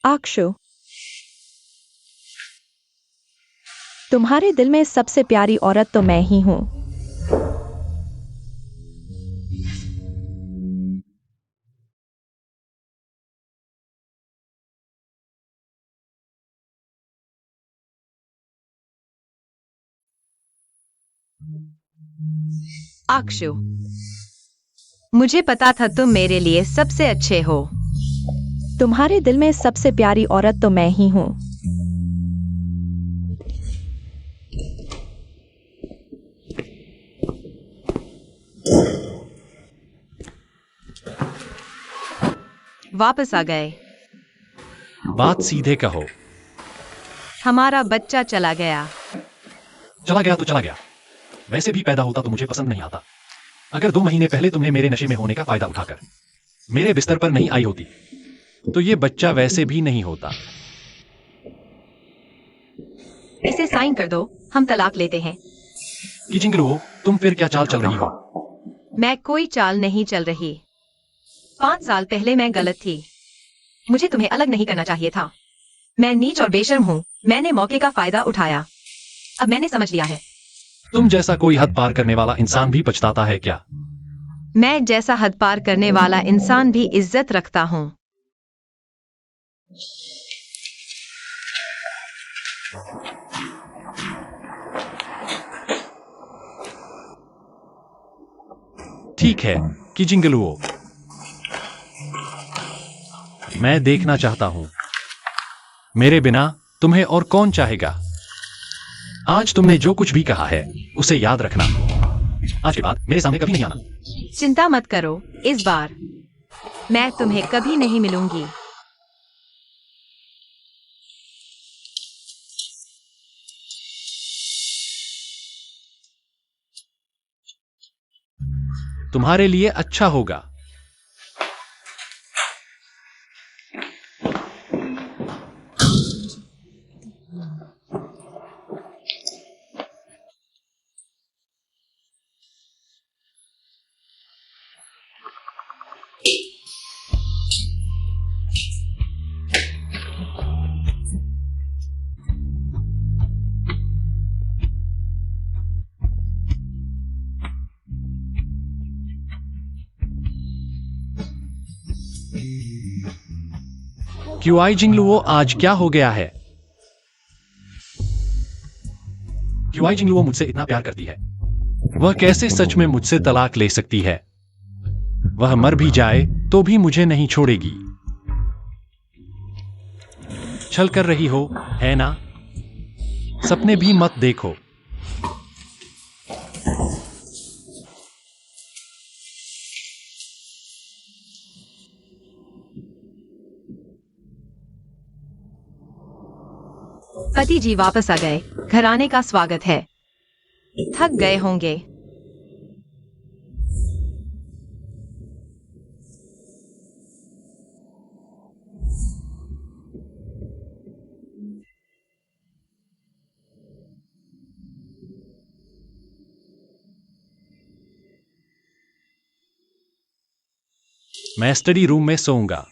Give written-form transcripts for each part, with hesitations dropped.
आक्षु, तुम्हारे दिल में सबसे प्यारी औरत तो मैं ही हूं। आक्षु, मुझे पता था तुम मेरे लिए सबसे अच्छे हो। तुम्हारे दिल में सबसे प्यारी औरत तो मैं ही हूं। वापस आ गए। बात सीधे कहो। हमारा बच्चा चला गया। चला गया तो चला गया। वैसे भी पैदा होता तो मुझे पसंद नहीं आता। अगर 2 महीने पहले तुमने मेरे नशे में होने का फायदा उठाकर मेरे बिस्तर पर नहीं आई होती तो ये बच्चा वैसे भी नहीं होता। इसे साइन कर दो, हम तलाक लेते हैं। कि जिंगलुओ, तुम फिर क्या चाल चल रही हो? मैं कोई चाल नहीं चल रही। 5 साल पहले मैं गलत थी। मुझे तुम्हें अलग नहीं करना चाहिए था। मैं नीच और बेशर्म हूँ। मैंने मौके का फायदा उठाया। अब मैंने समझ लिया है। तुम जैसा कोई हद पार करने वाला इंसान भी पछताता है क्या? मैं जैसा हद पार करने वाला इंसान भी इज्जत रखता हूँ। ठीक है कि जिंगलुओ, मैं देखना चाहता हूं। मेरे बिना तुम्हें और कौन चाहेगा? आज तुमने जो कुछ भी कहा है उसे याद रखना। आज के बाद मेरे सामने कभी नहीं आना। चिंता मत करो, इस बार मैं तुम्हें कभी नहीं मिलूंगी। तुम्हारे लिए अच्छा होगा। क्यूआई जिंगलुओ, आज क्या हो गया है? क्यूआई जिंगलुओ मुझसे इतना प्यार करती है, वह कैसे सच में मुझसे तलाक ले सकती है? वह मर भी जाए तो भी मुझे नहीं छोड़ेगी। छल कर रही हो, है ना? सपने भी मत देखो। पति जी वापस आ गए। घराने का स्वागत है। थक गए होंगे। मैं स्टडी रूम में सोऊंगा।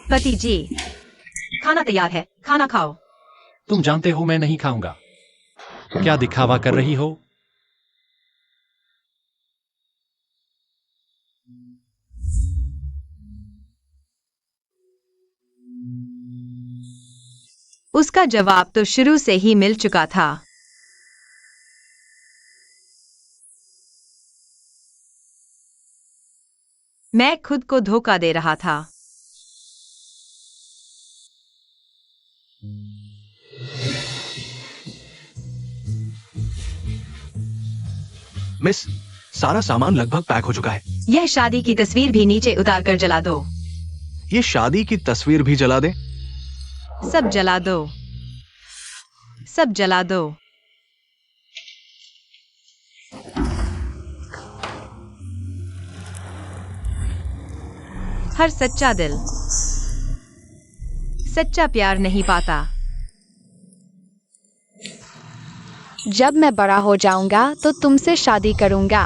पति जी, खाना तैयार है, खाना खाओ। तुम जानते हो मैं नहीं खाऊंगा। क्या दिखावा कर रही हो? उसका जवाब तो शुरू से ही मिल चुका था। मैं खुद को धोखा दे रहा था। मिस, सारा सामान लगभग पैक हो चुका है। यह शादी की तस्वीर भी नीचे उतार कर जला दो। ये शादी की तस्वीर भी जला दे। सब जला दो। सब जला दो। हर सच्चा दिल सच्चा प्यार नहीं पाता। जब मैं बड़ा हो जाऊंगा तो तुमसे शादी करूंगा।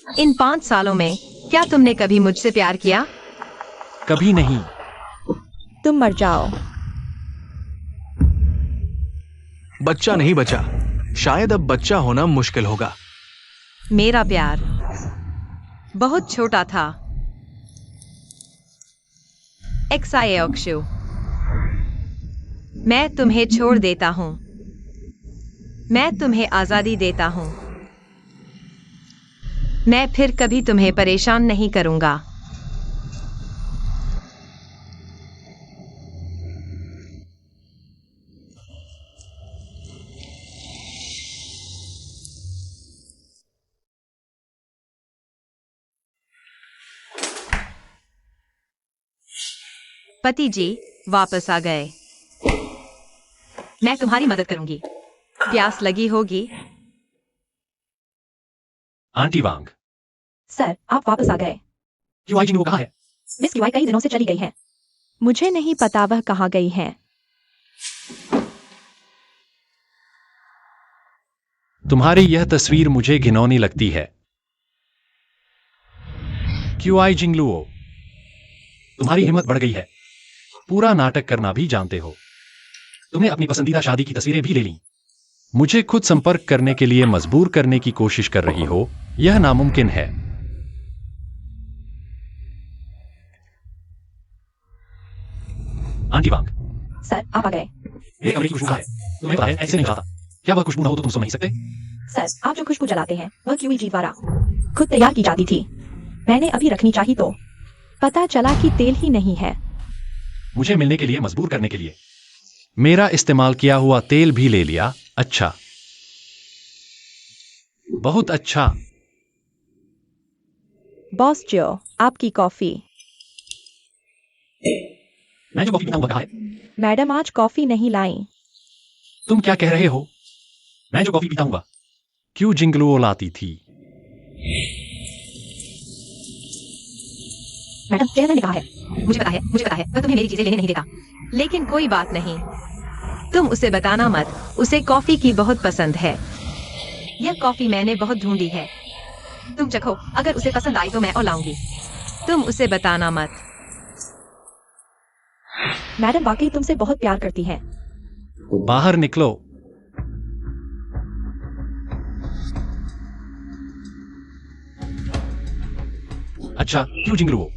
इन 5 सालों में क्या तुमने कभी मुझसे प्यार किया? कभी नहीं। तुम मर जाओ। बच्चा नहीं बचा। शायद अब बच्चा होना मुश्किल होगा। मेरा प्यार बहुत छोटा था। एक्साए अक्षु, मैं तुम्हें छोड़ देता हूं। मैं तुम्हें आजादी देता हूं। मैं फिर कभी तुम्हें परेशान नहीं करूंगा। पति जी वापस आ गए। मैं तुम्हारी मदद करूंगी। प्यास लगी होगी। आंटी वांग, सर, आप वापस आ गए। क्यूआई जिंगलुओ कहाँ है? मिस क्यूआई कई दिनों से चली गई है। मुझे नहीं पता वह कहाँ गई है। तुम्हारी यह तस्वीर मुझे घिनौनी लगती है। क्यूआई जिंगलुओ, तुम्हारी हिम्मत बढ़ गई है। पूरा नाटक करना भी जानते हो। तुमने अपनी पसंदीदा शादी की तस्वीरें भी ले ली। मुझे खुद संपर्क करने के लिए मजबूर करने की कोशिश कर रही हो। यह नामुमकिन है। आंटी वांग, सर, आप आ गए। मेरे कमरे की खुशबू है। तुम्हें पता है ऐसे नहीं खाता। क्या वह खुशबू ना हो तो तुम सो नहीं सकते? सर, आप जो खुशबू जलाते हैं वह क्यूईजी द्वारा खुद तैयार की जाती थी। मैंने अभी रखनी चाहिए तो पता चला कि तेल ही नहीं है। मुझे मिलने के लिए मजबूर करने के लिए मेरा इस्तेमाल किया हुआ तेल भी ले लिया। अच्छा, बहुत अच्छा। बॉस जो, आपकी कॉफी। मैं जो कॉफी पीता हूं कहा है? मैडम आज कॉफी नहीं लाई। तुम क्या कह रहे हो? मैं जो कॉफी पीता हूं क्यों जिंगलुओ लाती थी? मैडम, चेयरमैन ने कहा है। मुझे पता है वह तुम्हें मेरी चीजें लेने नहीं देता। लेकिन कोई बात नहीं, तुम उसे बताना मत। उसे कॉफी की बहुत पसंद है। यह कॉफी मैंने बहुत ढूंढी है। तुम चखो, अगर उसे पसंद आई तो मैं और लाऊंगी। तुम उसे बताना मत। मैडम वाकई तुमसे बहुत प्यार करती है। बाहर निकलो। अच्छा, क्यों जिंगलुओ,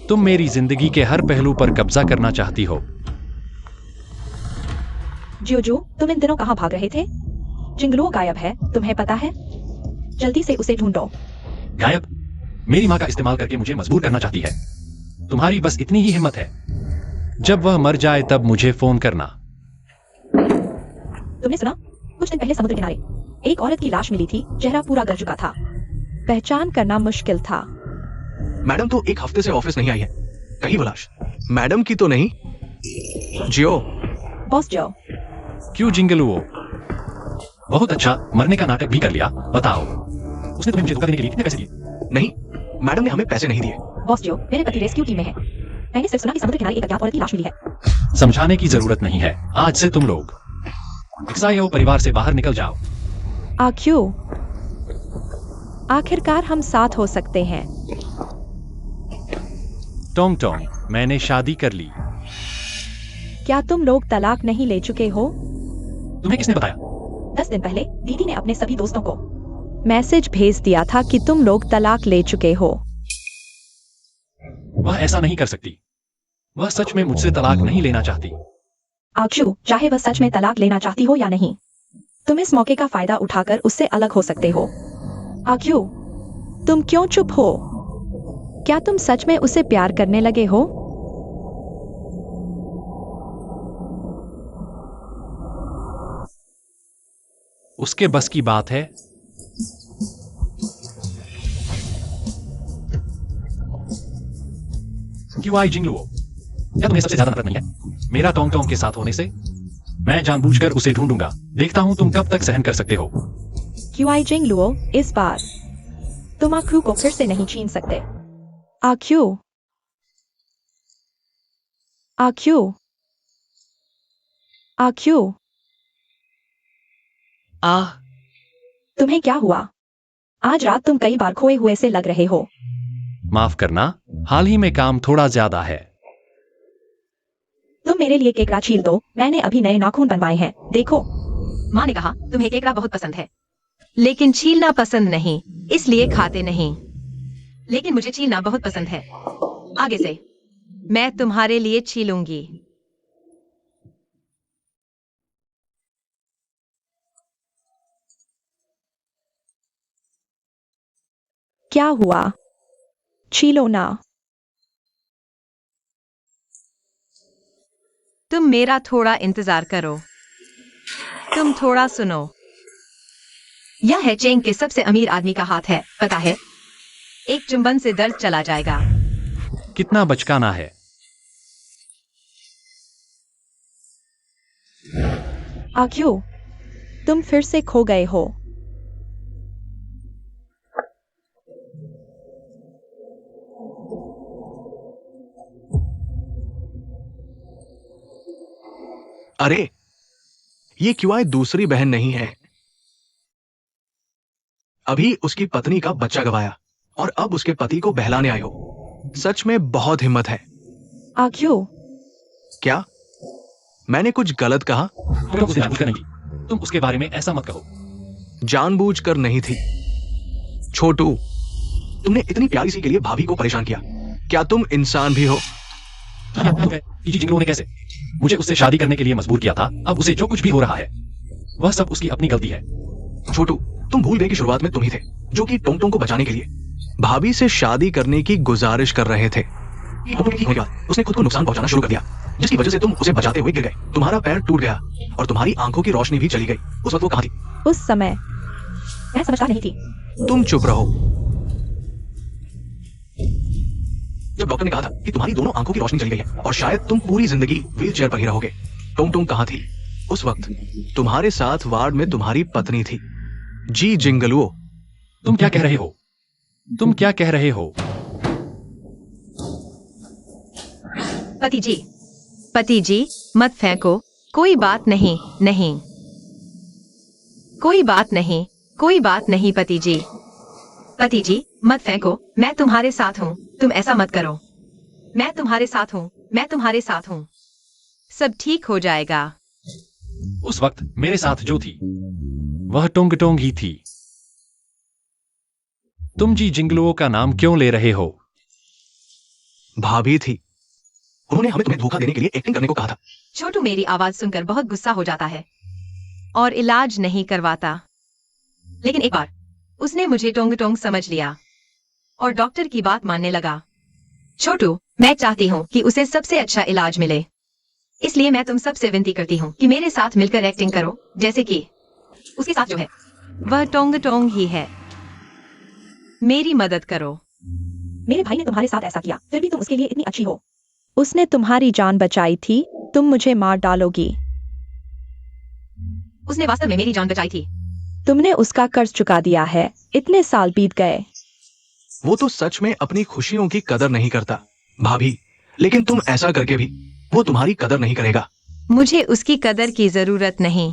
तुम मेरी जिंदगी के हर पहलू पर कब्जा करना चाहती हो। जो, तुम इन दिनों कहाँ भाग रहे थे? जिंगलुओ गायब है, तुम्हें पता है? जल्दी से उसे ढूंढो। गायब? मेरी माँ का इस्तेमाल करके मुझे मजबूर करना चाहती है। तुम्हारी बस इतनी ही हिम्मत है। जब वह मर जाए तब मुझे फोन करना। तुमने सुना? कुछ दिन पहले समुद्र किनारे एक औरत की लाश मिली थी। चेहरा पूरा गल चुका था। पहचान करना मुश्किल था। मैडम तो 1 हफ्ते से ऑफिस नहीं आई है। कहीं वो लाश मैडम की तो नहीं? जियो। बॉस जो, क्यों जिंगलुओ? बहुत अच्छा, मरने का नाटक भी कर लिया। बताओ, उसने तुम्हें मुझे धोखा देने के लिए कितने पैसे दिए? नहीं, मैडम ने हमें पैसे नहीं दिए। बॉस जो, मेरे पति रेस्क्यू टीम में है। मैंने सिर्फ सुना कि समुद्र किनारे एक अज्ञात औरत की लाश मिली है। समझाने की जरूरत नहीं है। आज से तुम लोग एक्सायो परिवार से बाहर निकल जाओ। क्यों? आखिरकार हम साथ हो सकते हैं। टोंग टोंग, मैंने शादी कर ली। क्या तुम लोग तलाक नहीं ले चुके हो? तुम्हें किसने बताया? 10 दिन पहले दीदी ने अपने सभी दोस्तों को मैसेज भेज दिया था कि तुम लोग तलाक ले चुके हो। वह ऐसा नहीं कर सकती। वह सच में मुझसे तलाक नहीं लेना चाहती। आक्षु, चाहे वह सच में तलाक लेना चाहती हो या नहीं, तुम इस मौके का फायदा उठाकर उससे अलग हो सकते हो। आक्षु, तुम क्यों चुप हो? क्या तुम सच में उसे प्यार करने लगे हो? उसके बस की बात है। क्यों आई जिंगलुओ? क्या तुम्हें सबसे ज्यादा नफरत नहीं है मेरा टोंग टोंग के साथ होने से? मैं जानबूझकर उसे ढूंढूंगा। देखता हूं तुम कब तक सहन कर सकते हो। क्यूआई जिंगलुओ, इस बार तुम आखू को फिर से नहीं छीन सकते। आक्यू, आक्यू, आक्यू, आह, तुम्हें क्या हुआ? आज रात तुम कई बार खोए हुए से लग रहे हो। माफ करना, हाल ही में काम थोड़ा ज्यादा है। तुम मेरे लिए केकड़ा छील दो, मैंने अभी नए नाखून बनवाए हैं, देखो। माँ ने कहा तुम्हें केकड़ा बहुत पसंद है, लेकिन छीलना पसंद नहीं, इसलिए खाते नहीं। लेकिन मुझे छीलना बहुत पसंद है। आगे से मैं तुम्हारे लिए छीलूंगी। क्या हुआ? छीलो ना। तुम मेरा थोड़ा इंतजार करो। तुम थोड़ा सुनो। यह है चेंग के सबसे अमीर आदमी का हाथ है, पता है? एक चुंबन से दर्द चला जाएगा। कितना बचकाना है। क्यों? तुम फिर से खो गए हो। अरे, ये क्यूआई दूसरी बहन नहीं है। अभी उसकी पत्नी का बच्चा गवाया और अब उसके पति को बहलाने आए हो। सच में बहुत हिम्मत है। क्यों? क्या मैंने कुछ गलत कहा? तुम उसे जानबूझकर नहीं की। तुम उसके बारे में ऐसा मत कहो। जानबूझकर नहीं थी। छोटू, तुमने इतनी प्यारी सी के लिए भाभी को परेशान किया। क्या तुम इंसान भी हो? जिंगलो ने कैसे मुझे उससे शादी करने के लिए मजबूर किया था। अब उसे जो कुछ भी हो रहा है वह सब उसकी अपनी गलती है। छोटू, तुम भूल गए कि शुरुआत में तुम ही थे जो कि टोंग टोंग को बचाने के लिए भाभी से शादी करने की गुजारिश कर रहे थे। उसने खुद को नुकसान पहुंचाना शुरू कर दिया, जिसकी वजह से तुम उसे बचाते हुए गिर गए। तुम्हारा पैर टूट गया और तुम्हारी आंखों की रोशनी भी चली गई। उस वक्त वो कहां थी? उस समय मैं समझदार नहीं थी। तुम चुप रहो। जब डॉक्टर ने कहा था कि तुम्हारी दोनों आंखों की रोशनी चली गई है और शायद तुम पूरी जिंदगी व्हील चेयर पर ही रहोगे, टोंग टोंग कहां थी? उस वक्त तुम्हारे साथ वार्ड में तुम्हारी पत्नी थी, जी जिंगलुओ। तुम क्या कह रहे हो? तुम क्या कह रहे हो? पति जी, मत फेंको। कोई बात नहीं, नहीं, कोई बात नहीं, कोई बात नहीं पति जी। पति जी, मत फेंको। मैं तुम्हारे साथ हूँ, तुम ऐसा मत करो। मैं तुम्हारे साथ हूँ, मैं तुम्हारे साथ हूँ। सब ठीक हो जाएगा। उस वक्त मेरे साथ जो थी वह टोंग टोंग ही थी। तुम जी जिंगलुओ का नाम क्यों ले रहे हो? भाभी थी, उन्होंने हमें तुम्हें धोखा देने के लिए एक्टिंग करने को कहा था। छोटू मेरी आवाज सुनकर बहुत गुस्सा हो जाता है और इलाज नहीं करवाता। लेकिन एक बार उसने मुझे टोंग टोंग समझ लिया और डॉक्टर की बात मानने लगा। छोटू, मैं चाहती हूँ कि उसे सबसे अच्छा इलाज मिले, इसलिए मैं तुम सबसे विनती करती हूँ कि मेरे साथ मिलकर एक्टिंग करो, जैसे कि उसके साथ जो है वह टोंग टोंग ही है। मेरी मदद करो। मेरे भाई ने तुम्हारे साथ ऐसा किया, फिर भी तुम उसके लिए इतनी अच्छी हो। उसने तुम्हारी जान बचाई थी, तुम मुझे मार डालोगी। उसने वास्तव में मेरी जान बचाई थी। तुमने उसका कर्ज चुका दिया है, इतने साल बीत गए। वो तो सच में अपनी खुशियों की कदर नहीं करता भाभी, लेकिन तुम ऐसा करके भी वो तुम्हारी कदर नहीं करेगा। मुझे उसकी कदर की जरूरत नहीं।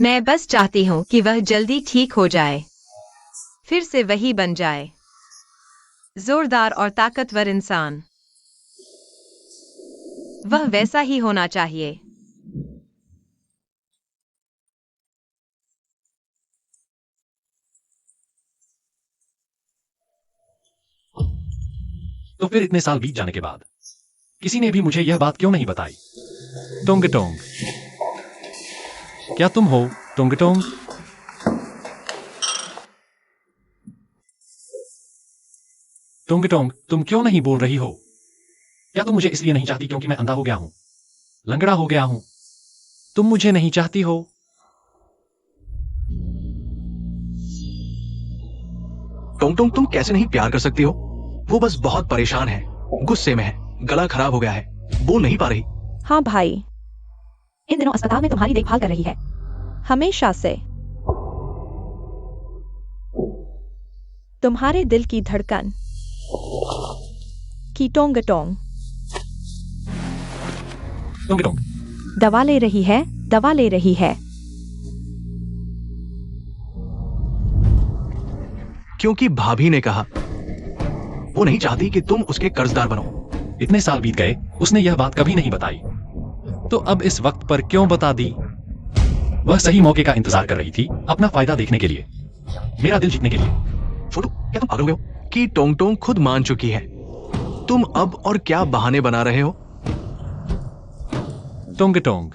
मैं बस चाहती हूँ कि वह जल्दी ठीक हो जाए, फिर से वही बन जाए, जोरदार और ताकतवर इंसान। वह वैसा ही होना चाहिए। तो फिर इतने साल बीत जाने के बाद किसी ने भी मुझे यह बात क्यों नहीं बताई? टोंग टोंग, क्या तुम हो टोंग टोंग? टोंग टोंग, तुम क्यों नहीं बोल रही हो? क्या तुम मुझे इसलिए नहीं चाहती क्योंकि मैं अंधा हो गया हूं, लंगड़ा हो गया हूं? तुम मुझे नहीं चाहती हो? टोंग टोंग, तुम कैसे नहीं प्यार कर सकती हो? वो बस बहुत परेशान है, गुस्से में है, गला खराब हो गया है, बोल नहीं पा रही। हाँ भाई, इन दिनों अस्पताल में तुम्हारी देखभाल कर रही है, हमेशा से। तुम्हारे दिल की धड़कन की टोंग टोंग। टोंग टोंग। दवा ले रही है, दवा ले रही है। क्योंकि भाभी ने कहा वो नहीं चाहती कि तुम उसके कर्जदार बनो। इतने साल बीत गए, उसने यह बात कभी नहीं बताई, तो अब इस वक्त पर क्यों बता दी? वह सही मौके का इंतजार कर रही थी, अपना फायदा देखने के लिए, मेरा दिल जीतने के लिए। छोटू, क्या तुम पागल हो गए हो कि टोंग टोंग खुद मान चुकी है? तुम अब और क्या बहाने बना रहे हो? टोंग टोंग,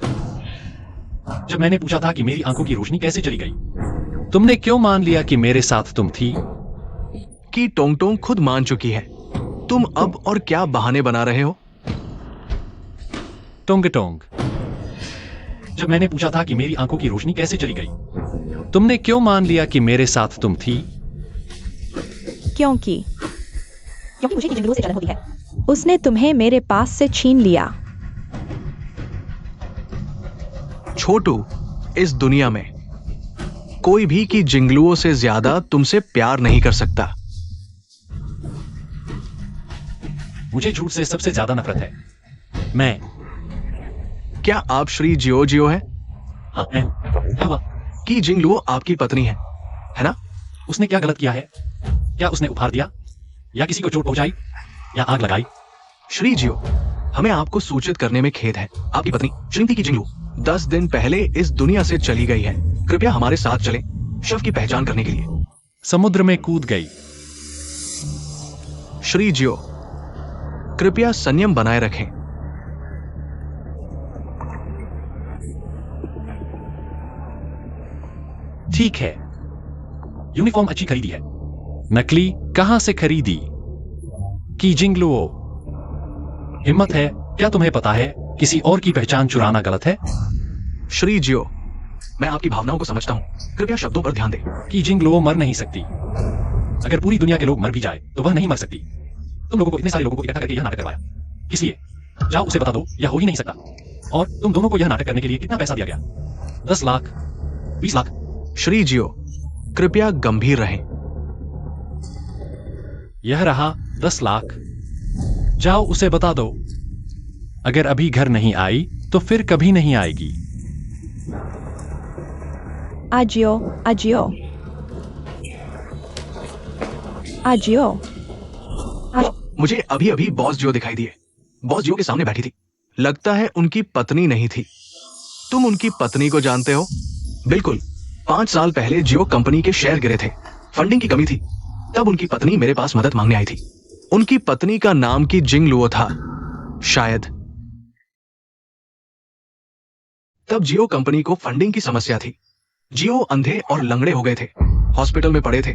जब मैंने पूछा था कि मेरी आंखों की रोशनी कैसे चली गई, तुमने क्यों मान लिया कि मेरे साथ तुम थी? कि टोंग टोंग खुद मान चुकी है, तुम अब और क्या बहाने बना रहे हो? टोंग टोंग, जब मैंने पूछा था कि मेरी आंखों की रोशनी कैसे चली गई, तुमने क्यों मान लिया कि मेरे साथ तुम थी? क्योंकि मुझे की जिंदगियों से जलन होती है। उसने तुम्हें मेरे पास से छीन लिया। छोटू, इस दुनिया में कोई भी की जिंगलुओं से ज्यादा तुमसे प्यार नहीं कर सकता। मुझे झूठ से सबसे ज्यादा नफरत है। मैं क्या आप श्री जियो जियो है? हाँ, क्या हुआ? की जिंगलुओ आपकी पत्नी है ना? उसने क्या गलत किया है? क्या उसने उपहार दिया, या किसी को चोट पहुंचाई, या आग लगाई? श्री जियो, हमें आपको सूचित करने में खेद है, आपकी पत्नी श्रीमती की जिंगलू 10 दिन पहले इस दुनिया से चली गई है। कृपया हमारे साथ चलें शव की पहचान करने के लिए। समुद्र में कूद गई। श्री जियो, कृपया संयम बनाए रखें। ठीक है, यूनिफॉर्म अच्छी खरीदी है। नकली कहां से खरीदी? की जिंगलुओ, हिम्मत है, क्या तुम्हें पता है किसी और की पहचान चुराना गलत है? श्री जियो, मैं आपकी भावनाओं को समझता हूं, कृपया शब्दों पर ध्यान दें। की जिंगलुओ मर नहीं सकती। अगर पूरी दुनिया के लोग मर भी जाए तो वह नहीं मर सकती। तुम लोगों को, इतने सारे लोगों को इकट्ठा करके यह नाटक करवाया, इसलिए जाओ उसे बता दो यह हो ही नहीं सकता। और तुम दोनों को यह नाटक करने के लिए कितना पैसा दिया गया? 10 लाख, 20 लाख? श्री जियो, कृपया गंभीर रहें। यह रहा 10 लाख। जाओ उसे बता दो, अगर अभी घर नहीं आई तो फिर कभी नहीं आएगी। आजियो, आजियो, आजियो। मुझे अभी अभी बॉस जियो दिखाई दिए। बॉस जियो के सामने बैठी थी, लगता है उनकी पत्नी नहीं थी। तुम उनकी पत्नी को जानते हो? बिल्कुल, 5 साल पहले जियो कंपनी के शेयर गिरे थे, फंडिंग की कमी थी, तब उनकी पत्नी मेरे पास मदद मांगने आई थी। उनकी पत्नी का नाम की जिंगलुओ था, शायद। तब जियो कंपनी को फंडिंग की समस्या थी। जियो अंधे और लंगड़े हो गए थे, हॉस्पिटल में पड़े थे,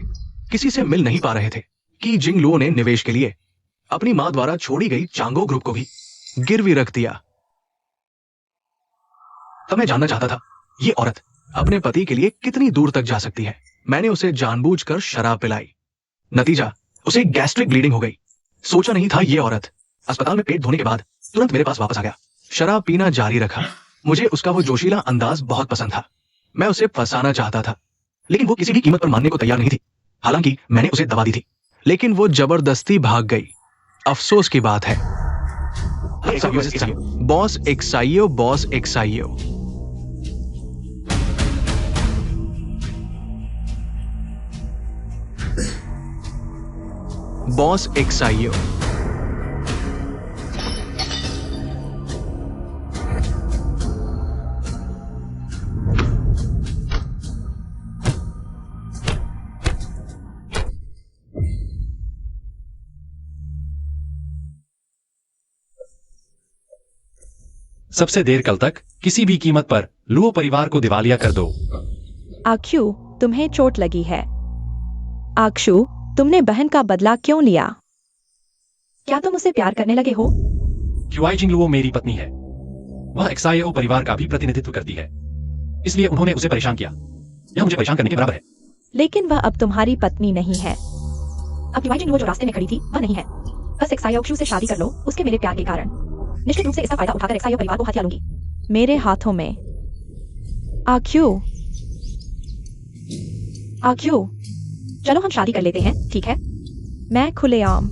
किसी से मिल नहीं पा रहे थे। कि जिंगलुओ ने निवेश के लिए अपनी मां द्वारा छोड़ी गई चांगो ग्रुप को भी गिरवी रख दिया। तब मैं जानना चाहता था, ये औरत अपने पति के लिए कितनी दूर तक जा सकती है। मैंने उसे जानबूझकर शराब पिलाई, नतीजा उसे गैस्ट्रिक ब्लीडिंग हो गई। सोचा नहीं था ये औरत अस्पताल में पेट धोने के बाद तुरंत मेरे पास वापस आ गया। शराब पीना जारी रखा। मुझे उसका वो जोशीला अंदाज बहुत पसंद था। मैं उसे फंसाना चाहता था, लेकिन वो किसी भी कीमत पर मानने को तैयार नहीं थी। हालांकि मैंने उसे दवा दी थी, लेकिन वो जबरदस्ती भाग गई। अफसोस की बात है। बॉस एक्साइयो, बॉस एक्साइयो। बॉस एक्साइयो। सबसे देर कल तक किसी भी कीमत पर लुओ परिवार को दिवालिया कर दो। आक्यू, तुम्हें चोट लगी है। आक्षु, तुमने बहन का बदला क्यों लिया? क्या तुम उसे प्यार करने लगे हो? क्यूआई जिंगलुओ मेरी पत्नी है। वह एक्साइओ परिवार का भी प्रतिनिधित्व करती है, इसलिए उन्होंने उसे परेशान किया। यह मुझे परेशान करने के बराबर है। लेकिन वह अब तुम्हारी पत्नी नहीं है। अब युवाई जिंगलुओ जो रास्ते में खड़ी थी वह नहीं है। बस एक्साइयो से शादी कर लो, उसके मेरे प्यार के कारण। निश्चित रूप से इसका फायदा उठाकर एक्साइयो परिवार को हथिया लूंगी। मेरे हाथों में। आक्यू, आक्यू, चलो हम शादी कर लेते हैं, ठीक है? मैं खुलेआम।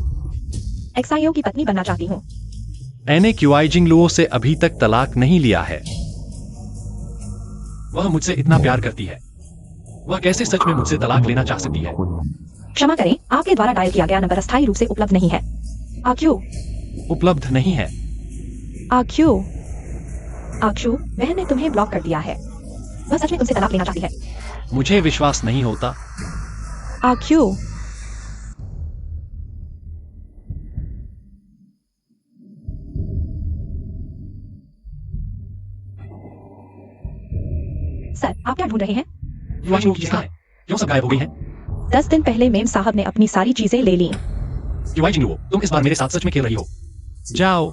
एक्साइयो की पत्नी बनना चाहती हूँ। मैंने क्यूआई जिंगलुओ से अभी तक तलाक नहीं लिया है। वह मुझसे इतना प्यार करती है, वह कैसे सच में मुझसे तलाक लेना चाह सकती है? क्षमा करें, आपके द्वारा डायल किया गया नंबर अस्थायी रूप से उपलब्ध नहीं है। आक्यू उपलब्ध नहीं है। आक्यू आक्यू, बहन ने तुम्हें ब्लॉक कर दिया है। वह सच में तुमसे तलाक लेना चाहती है। मुझे विश्वास नहीं होता। आक्यू सर, आप क्या ढूंढ रहे हैं? क्यूआई जिंगलुओ की चीजें कहाँ हैं? क्यों सब गायब हो गई हैं? 10 दिन पहले मेम साहब ने अपनी सारी चीजें ले ली। क्यूआई जिंगलुओ, तुम इस बार मेरे साथ सच में खेल रही हो? जाओ।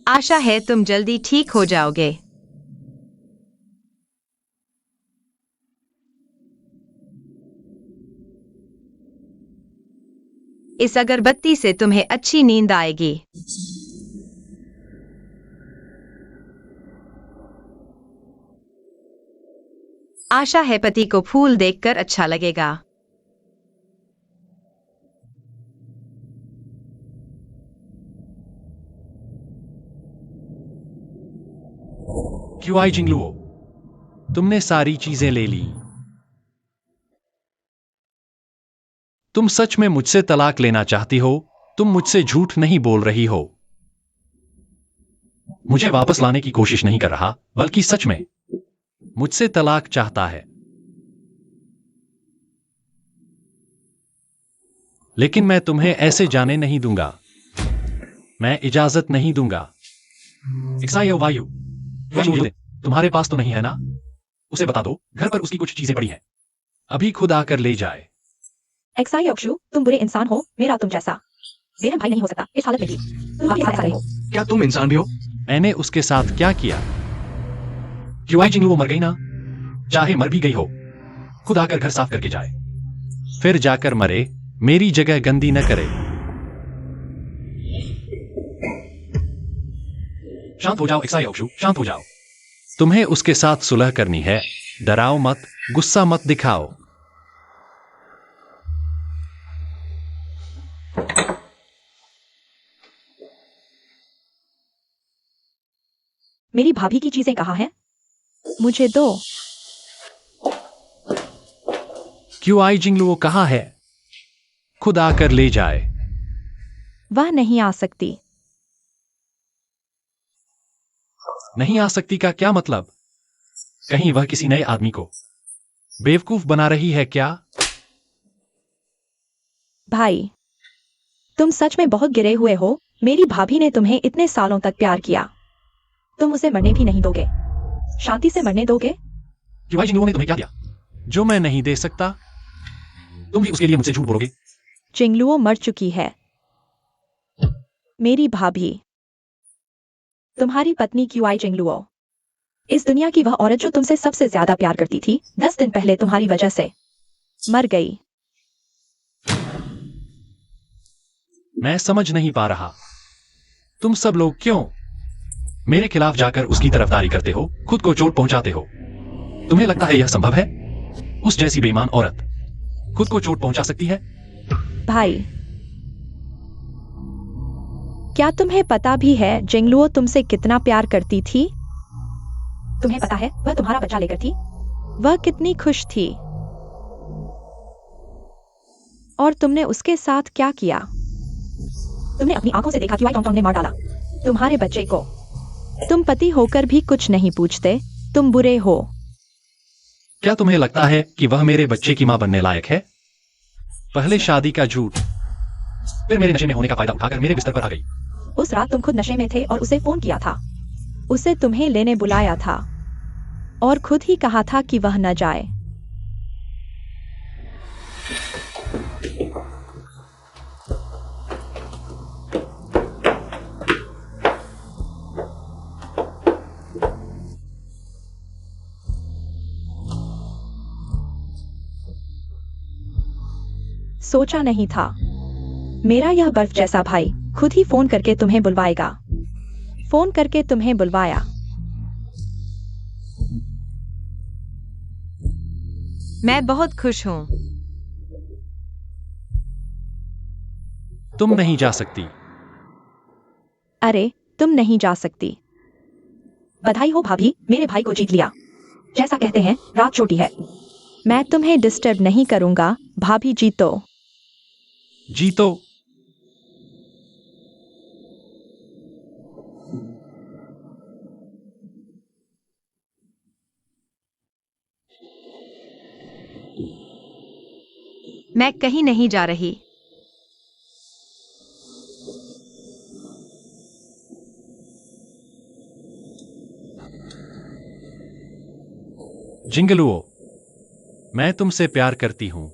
आशा है तुम जल्दी ठीक हो जाओगे। इस अगरबत्ती से तुम्हें अच्छी नींद आएगी। आशा है पति को फूल देखकर अच्छा लगेगा। क्यूआई जिंगलुओ, तुमने सारी चीजें ले ली। तुम सच में मुझसे तलाक लेना चाहती हो? तुम मुझसे झूठ नहीं बोल रही हो। मुझे वापस लाने की कोशिश नहीं कर रहा, बल्कि सच में मुझसे तलाक चाहता है। लेकिन मैं तुम्हें ऐसे जाने नहीं दूंगा। मैं इजाजत नहीं दूंगा। एक्सायो वायु, तुम्हारे पास तो नहीं है ना? उसे बता दो, घर पर उसकी कुछ चीजें पड़ी हैं। अभी खुद आकर ले जाए। एक्साई अक्षु, तुम बुरे इंसान हो, मेरा तुम जैसा बेहद भाई नहीं हो सकता इस हालत में भी। तुम अभी ऐसा रहे हो। क्या तुम इंसान भी हो? मैंने उसके साथ क्या किया? क्यूआई जिंगलुओ मर गई ना? चाहे मर भी गई हो, खुद आकर घर साफ करके जाए, फिर जाकर मरे। मेरी जगह गंदी न करे। शांत हो जाओ एक्साई अक्षु, शांत हो जाओ। तुम्हें उसके साथ सुलह करनी है। डराओ मत, गुस्सा मत दिखाओ। मेरी भाभी की चीजें कहाँ हैं? मुझे दो। क्यूआई जिंगलुओ कहाँ है? खुद आकर ले जाए। वह नहीं आ सकती। नहीं आ सकती का क्या मतलब? कहीं वह किसी नए आदमी को बेवकूफ बना रही है क्या? भाई, तुम सच में बहुत गिरे हुए हो। मेरी भाभी ने तुम्हें इतने सालों तक प्यार किया, तुम उसे मरने भी नहीं दोगे? शांति से मरने दोगे? क्यूआई जिंगलुओ ने तुम्हें क्या दिया जो मैं नहीं दे सकता? तुम भी उसके लिए मुझसे झूठ बोलोगे? चिंगलुओ मर चुकी है। मेरी भाभी, तुम्हारी पत्नी क्यूआई चिंगलुओ, इस दुनिया की वह औरत जो तुमसे सबसे ज्यादा प्यार करती थी, 10 दिन पहले तुम्हारी वजह से मर गई। मैं समझ नहीं पा रहा। तुम सब लोग क्यों मेरे खिलाफ जाकर उसकी तरफदारी करते हो, खुद को चोट पहुंचाते हो? तुम्हें लगता है यह संभव है? उस जैसी बेईमान औरत खुद को चोट पहुंचा सकती है? भाई, क्या तुम्हें पता भी है जिंगलुओ तुमसे कितना प्यार करती थी? तुम्हें पता है वह तुम्हारा बच्चा लेकर थी? वह कितनी खुश थी। और तुमने उसके साथ क्या किया? तुमने अपनी आंखों से देखा कि टॉम ने मार डाला तुम्हारे बच्चे को। तुम पति होकर भी कुछ नहीं पूछते, तुम बुरे हो। क्या तुम्हें लगता है कि वह मेरे बच्चे की मां बनने लायक है? पहले शादी का झूठ, फिर मेरे नशे में होने का फायदा उठाकर मेरे बिस्तर पर आ गई। उस रात तुम खुद नशे में थे और उसे फोन किया था। उसे तुम्हें लेने बुलाया था और खुद ही कहा था कि वह न जाए। सोचा नहीं था। मेरा यह बर्फ जैसा भाई खुद ही फोन करके तुम्हें बुलवाएगा। फोन करके तुम्हें बुलवाया। मैं बहुत खुश हूँ। तुम नहीं जा सकती। अरे तुम नहीं जा सकती। बधाई हो भाभी, मेरे भाई को जीत लिया। जैसा कहते हैं रात छोटी है। मैं तुम्हें डिस्टर्ब नहीं करूंगा। भाभी जीतो। जीतो। मैं कहीं नहीं जा रही। जिंगलुओ, मैं तुमसे प्यार करती हूं।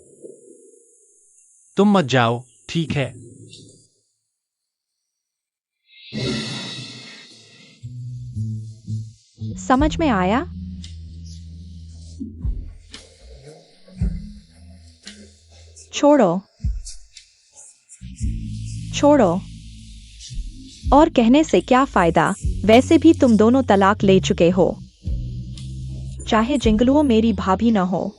तुम मत जाओ, ठीक है? समझ में आया? छोड़ो। छोड़ो। और कहने से क्या फायदा, वैसे भी तुम दोनों तलाक ले चुके हो। चाहे जिंगलुओ मेरी भाभी न हो,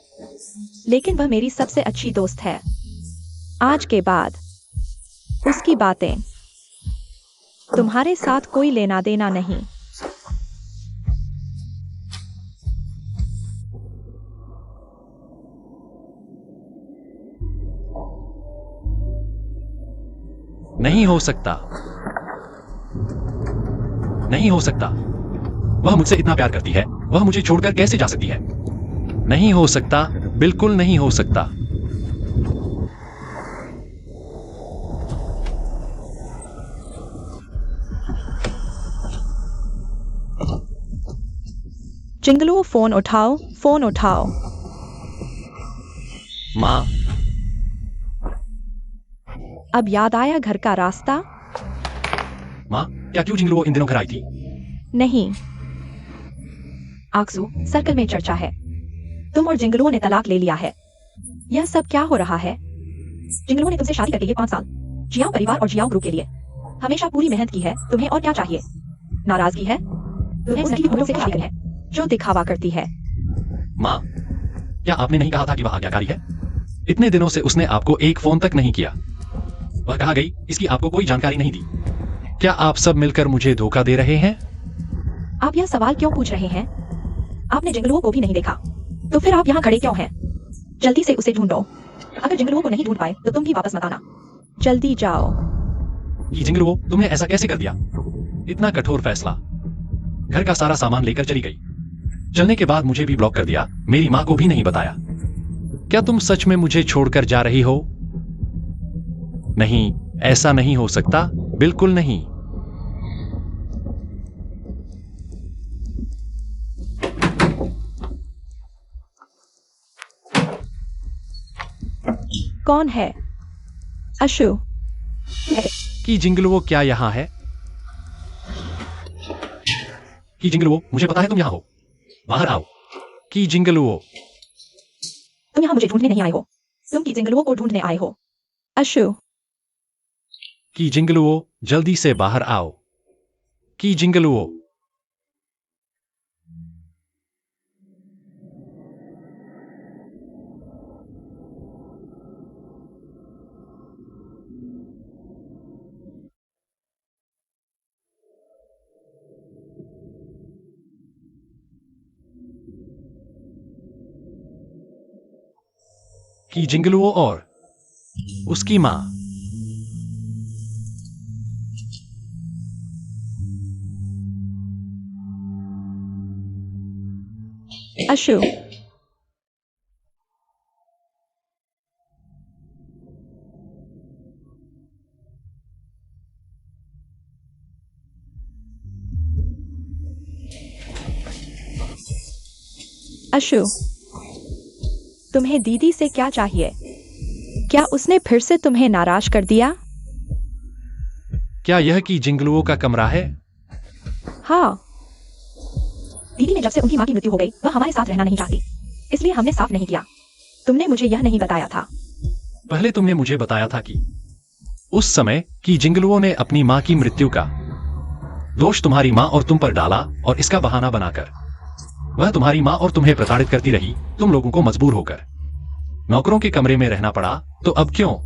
लेकिन वह मेरी सबसे अच्छी दोस्त है। आज के बाद उसकी बातें तुम्हारे साथ कोई लेना देना नहीं। नहीं हो सकता। नहीं हो सकता। वह मुझसे इतना प्यार करती है, वह मुझे छोड़कर कैसे जा सकती है? नहीं हो सकता, बिल्कुल नहीं हो सकता। जिंगलुओ फोन उठाओ, फोन उठाओ। माँ, अब याद आया घर का रास्ता? माँ, क्या क्यों जिंगलुओ इन दिनों घर आई थी? नहीं। आक्सू, सर्कल में चर्चा है। तुम और जिंगलुओ ने तलाक ले लिया है। यह सब क्या हो रहा है? जिंगलुओ ने तुमसे शादी करके ये 5 साल जियाओ परिवार और जियाओ ग्रुप के लिए हमेशा पूरी मेहनत की है। तुम्हें और क्या चाहिए? नाराजगी है? तुम्हें उस लड़की से शादी करनी है जो दिखावा करती है। माँ, क्या आपने नहीं कहा था कि वह आज्ञाकारी है? इतने दिनों से उसने आपको एक फोन तक नहीं किया। वह कहाँ गई, इसकी आपको कोई जानकारी नहीं दी। क्या आप सब मिलकर मुझे धोखा दे रहे हैं? आप यह सवाल क्यों पूछ रहे हैं? आपने जिंगलुओ को भी नहीं देखा, तो फिर आप यहाँ खड़े क्यों हैं? जल्दी से उसे ढूंढो। अगर जिंगलुओ को नहीं ढूंढ पाए तो तुम भी वापस मत आना। जल्दी जाओ। ये जिंगलुओ, तुमने ऐसा कैसे कर दिया? इतना कठोर फैसला। घर का सारा सामान लेकर चली गई। चलने के बाद मुझे भी ब्लॉक कर दिया, मेरी माँ को भी नहीं बताया। क्या तुम सच में मुझे छोड़कर जा रही हो? नहीं, ऐसा नहीं हो सकता, बिल्कुल नहीं। कौन है? अशु। कि जिंगलुओ क्या यहाँ है? कि जिंगलुओ, मुझे पता है तुम यहाँ हो। बाहर आओ। कि जिंगलुओ। तुम यहाँ मुझे ढूंढने नहीं आए हो, तुम की जिंगलुओ को ढूंढने आए हो। अशु। कि जिंगलुओ, जल्दी से बाहर आओ। कि जिंगलुओ। कि जिंगलुओ और उसकी मां। अशु। अशु, तुम्हें दीदी से क्या चाहिए? क्या उसने फिर से तुम्हें नाराज कर दिया? क्या यह कि जिंगलुओ का कमरा है? हाँ। दीदी ने जब से उनकी माँ की मृत्यु हो गई, वह हमारे साथ रहना नहीं चाहती, इसलिए हमने साफ नहीं किया। तुमने मुझे यह नहीं बताया था। पहले तुमने मुझे बताया था कि उस समय की जिंगलुओं ने अपनी मां की मृत्यु का दोष तुम्हारी मां और तुम पर डाला और इसका बहाना बनाकर वह तुम्हारी मां और तुम्हें प्रताड़ित करती रही। तुम लोगों को मजबूर होकर नौकरों के कमरे में रहना पड़ा। तो अब क्यों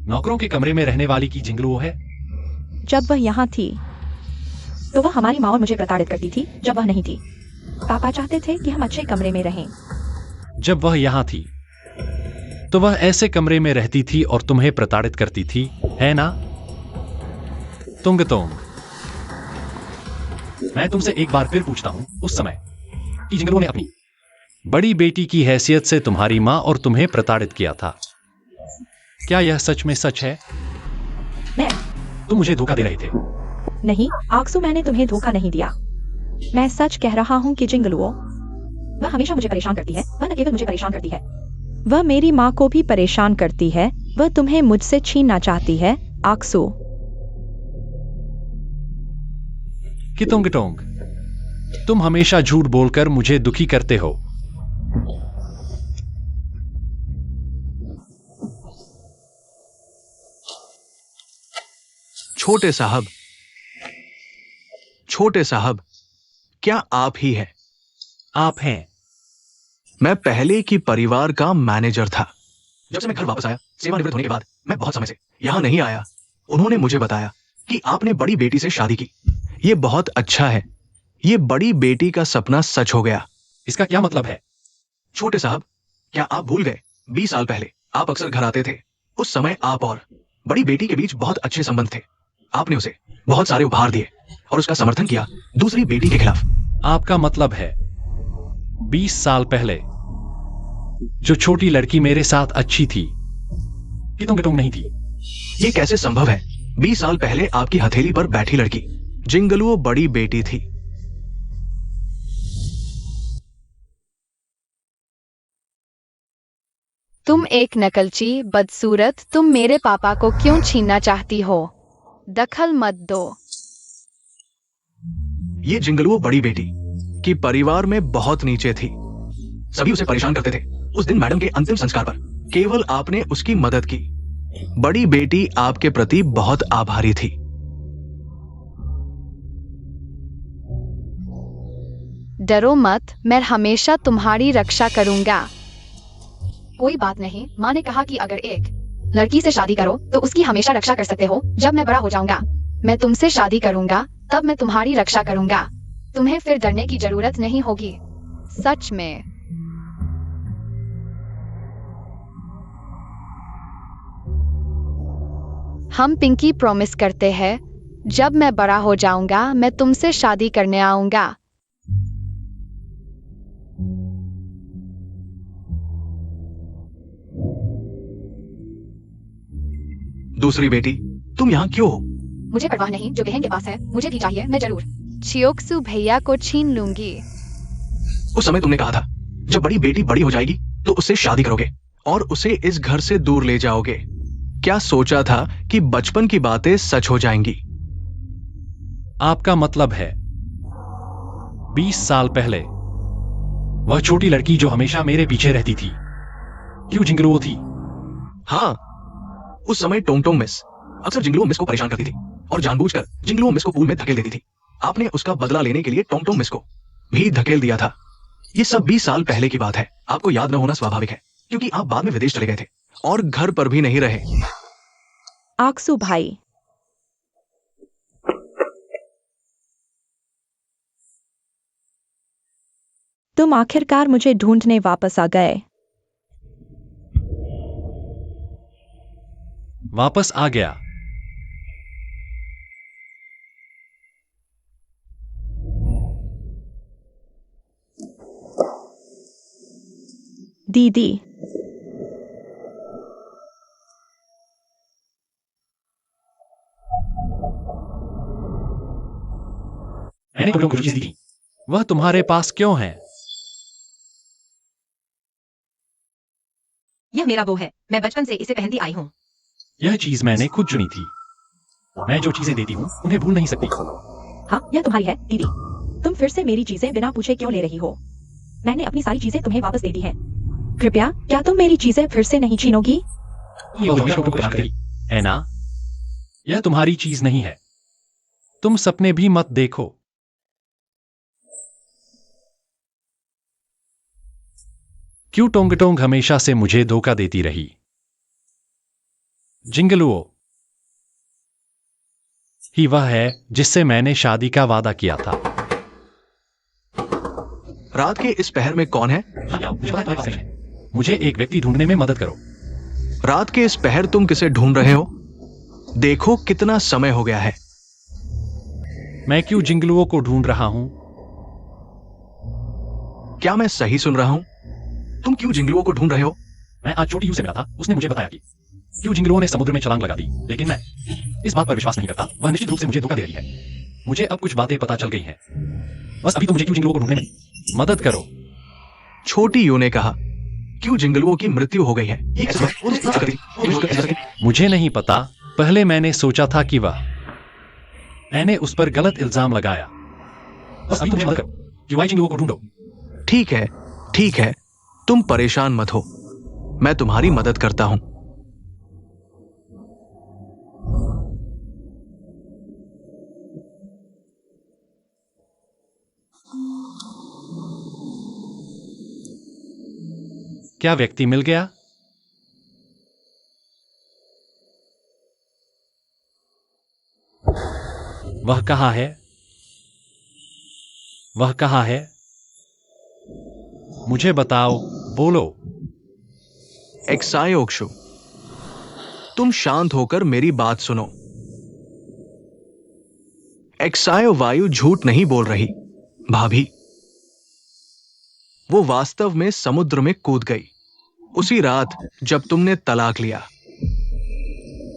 नौकरों के कमरे में रहने वाली की जिंगलुओ है? जब वह यहाँ थी तो वह हमारी माँ और मुझे प्रताड़ित करती थी। जब वह नहीं थी, पापा चाहते थे कि हम अच्छे कमरे में रहें। जब वह यहां थी तो वह ऐसे कमरे में रहती थी और तुम्हें प्रताड़ित करती थी, है ना? तुंगतोंग, मैं तुमसे एक बार फिर पूछता हूं, उस समय की जिंगलुओं ने अपनी बड़ी बेटी की हैसियत से तुम्हारी मां और तुम्हें प्रताड़ित किया था। क्या यह सच में सच है? मैं तुम मुझे धोखा दे रहे थे। नहीं आक्सू, मैंने तुम्हें धोखा नहीं दिया। मैं सच कह रहा हूँ कि जिंगलुओ वह हमेशा मुझे परेशान करती है। वह न केवल मुझे परेशान करती है, वह मेरी माँ को भी परेशान करती है। वह तुम्हें मुझसे छीनना चाहती है आक्सू। कितोंगटोंग, तुम हमेशा झूठ बोलकर मुझे दुखी करते हो। छोटे साहब, क्या आप ही हैं? आप हैं। मैं पहले की परिवार का मैनेजर था। जब से मैं घर वापस आया सेवानिवृत्त होने के बाद, मैं बहुत समय से यहां नहीं आया। उन्होंने मुझे बताया कि आपने बड़ी बेटी से शादी की। ये बहुत अच्छा है। ये बड़ी बेटी का सपना सच हो गया। इसका क्या मतलब है? छोटे साहब, क्या आप भूल गए 20 साल पहले आप अक्सर घर आते थे। उस समय आप और बड़ी बेटी के बीच बहुत अच्छे संबंध थे। आपने उसे बहुत सारे उपहार दिए और उसका समर्थन किया दूसरी बेटी के खिलाफ। आपका मतलब है 20 साल पहले जो छोटी लड़की मेरे साथ अच्छी थी, कितोंगटोंग नहीं थी? ये कैसे संभव है? 20 साल पहले आपकी हथेली पर बैठी लड़की जिंगलुओ बड़ी बेटी थी। तुम एक नकलची बदसूरत, तुम मेरे पापा को क्यों छीनना चाहती हो? दखल मत दो। ये जिंगलुओ बड़ी बेटी की परिवार में बहुत नीचे थी। सभी उसे परेशान करते थे। उस दिन मैडम के अंतिम संस्कार पर केवल आपने उसकी मदद की। बड़ी बेटी आपके प्रति बहुत आभारी थी। डरो मत, मैं हमेशा तुम्हारी रक्षा करूंगा। कोई बात नहीं, माँ ने कहा कि अगर एक लड़की से शादी करो तो उसकी हमेशा रक्षा कर सकते हो। जब मैं बड़ा हो जाऊंगा, मैं तुमसे शादी करूंगा, तब मैं तुम्हारी रक्षा करूंगा। तुम्हें फिर डरने की जरूरत नहीं होगी। सच में। हम पिंकी प्रॉमिस करते हैं, जब मैं बड़ा हो जाऊंगा मैं तुमसे शादी करने आऊंगा। दूसरी बेटी, तुम यहाँ क्यों हो? मुझे परवाह नहीं, जो बहन के पास है मुझे भी चाहिए, मैं जरूर। चियोक्सू भैया को छीन लूंगी। उस समय तुमने कहा था जब बड़ी बेटी बड़ी हो जाएगी तो उससे शादी करोगे और उसे इस घर से दूर ले जाओगे। क्या सोचा था कि बचपन की बातें सच हो जाएंगी? आपका मतलब है 20 साल पहले वह छोटी लड़की जो हमेशा मेरे पीछे रहती थी, क्यों जिंगलुओ थी? हाँ, उस समय टोंगटोंग मिस अक्सर जिंगलुओ मिस को परेशान करती थी और जानबूझकर जिंगलुओ मिस को पूल में धकेल देती थी। आपने उसका बदला लेने के लिए टोंगटोंग मिस को भी धकेल दिया था। ये सब 20 साल पहले की बात है। आपको याद न होना स्वाभाविक है, क्योंकि आप बाद में विदेश चले गए थे और घर पर भी नहीं रहे। आक्सू भाई, तुम आखिरकार मुझे ढूंढने वापस आ गए। वापस आ गया। दीदी, मैंने तुमको कुछ चीज दी, वह तुम्हारे पास क्यों है? यह मेरा वो है, मैं बचपन से इसे पहनती आई हूँ। यह चीज मैंने खुद चुनी थी। मैं जो चीजें देती हूँ उन्हें भूल नहीं सकती। हाँ, यह तुम्हारी है दीदी। तुम फिर से मेरी चीजें बिना पूछे क्यों ले रही हो? मैंने अपनी सारी चीजें तुम्हें वापस दे दी हैं। कृपया, क्या तुम मेरी चीजें फिर से नहीं छीनोगी? ये हमेशा टोंग को परेशान करेगी, है ना? यह तुम्हारी चीज नहीं है। तुम सपने भी मत देखो। क्यों टोंग टोंग हमेशा से मुझे धोखा देती रही? जिंगलुओ ही वह है जिससे मैंने शादी का वादा किया था। रात के इस पहर में कौन है? मुझे एक व्यक्ति ढूंढने में मदद करो। रात के इस पहर तुम किसे ढूंढ रहे हो? देखो कितना समय हो गया है। मैं क्यों जिंगलुओ को ढूंढ रहा हूं? क्या मैं सही सुन रहा हूं? तुम क्यों जिंगलुओं को ढूंढ रहे हो? मैं आज छोटी यू से मिला था। उसने मुझे बताया कि क्यों जिंगलुओं ने समुद्र में छलांग लगा दी, लेकिन मैं इस बात पर विश्वास नहीं करता। वह निश्चित रूप से मुझे धोखा दे रही है। मुझे अब कुछ बातें पता चल गई हैं। बस अभी तो मुझे क्यों जिंगलुओं को ढूंढने में मदद करो। छोटी यू ने कहा, क्यों जिंगलुओं की मृत्यु हो गई है? ये कैसे हुआ? वो तो कर दी। मुझे नहीं पता। पहले मैंने सोचा था कि मैंने उस पर गलत इल्जाम लगाया। बस अभी तो मुझे मदद करो। क्यों जिंगलुओं को ढूंढो। ठीक है, तुम परेशान मत हो, मैं तुम्हारी मदद करता हूं। क्या व्यक्ति मिल गया? वह कहाँ है? वह कहाँ है? मुझे बताओ, बोलो। एक्सायोक्शु, तुम शांत होकर मेरी बात सुनो। एक्सायो वायु झूठ नहीं बोल रही, भाभी। वो वास्तव में समुद्र में कूद गई उसी रात जब तुमने तलाक लिया।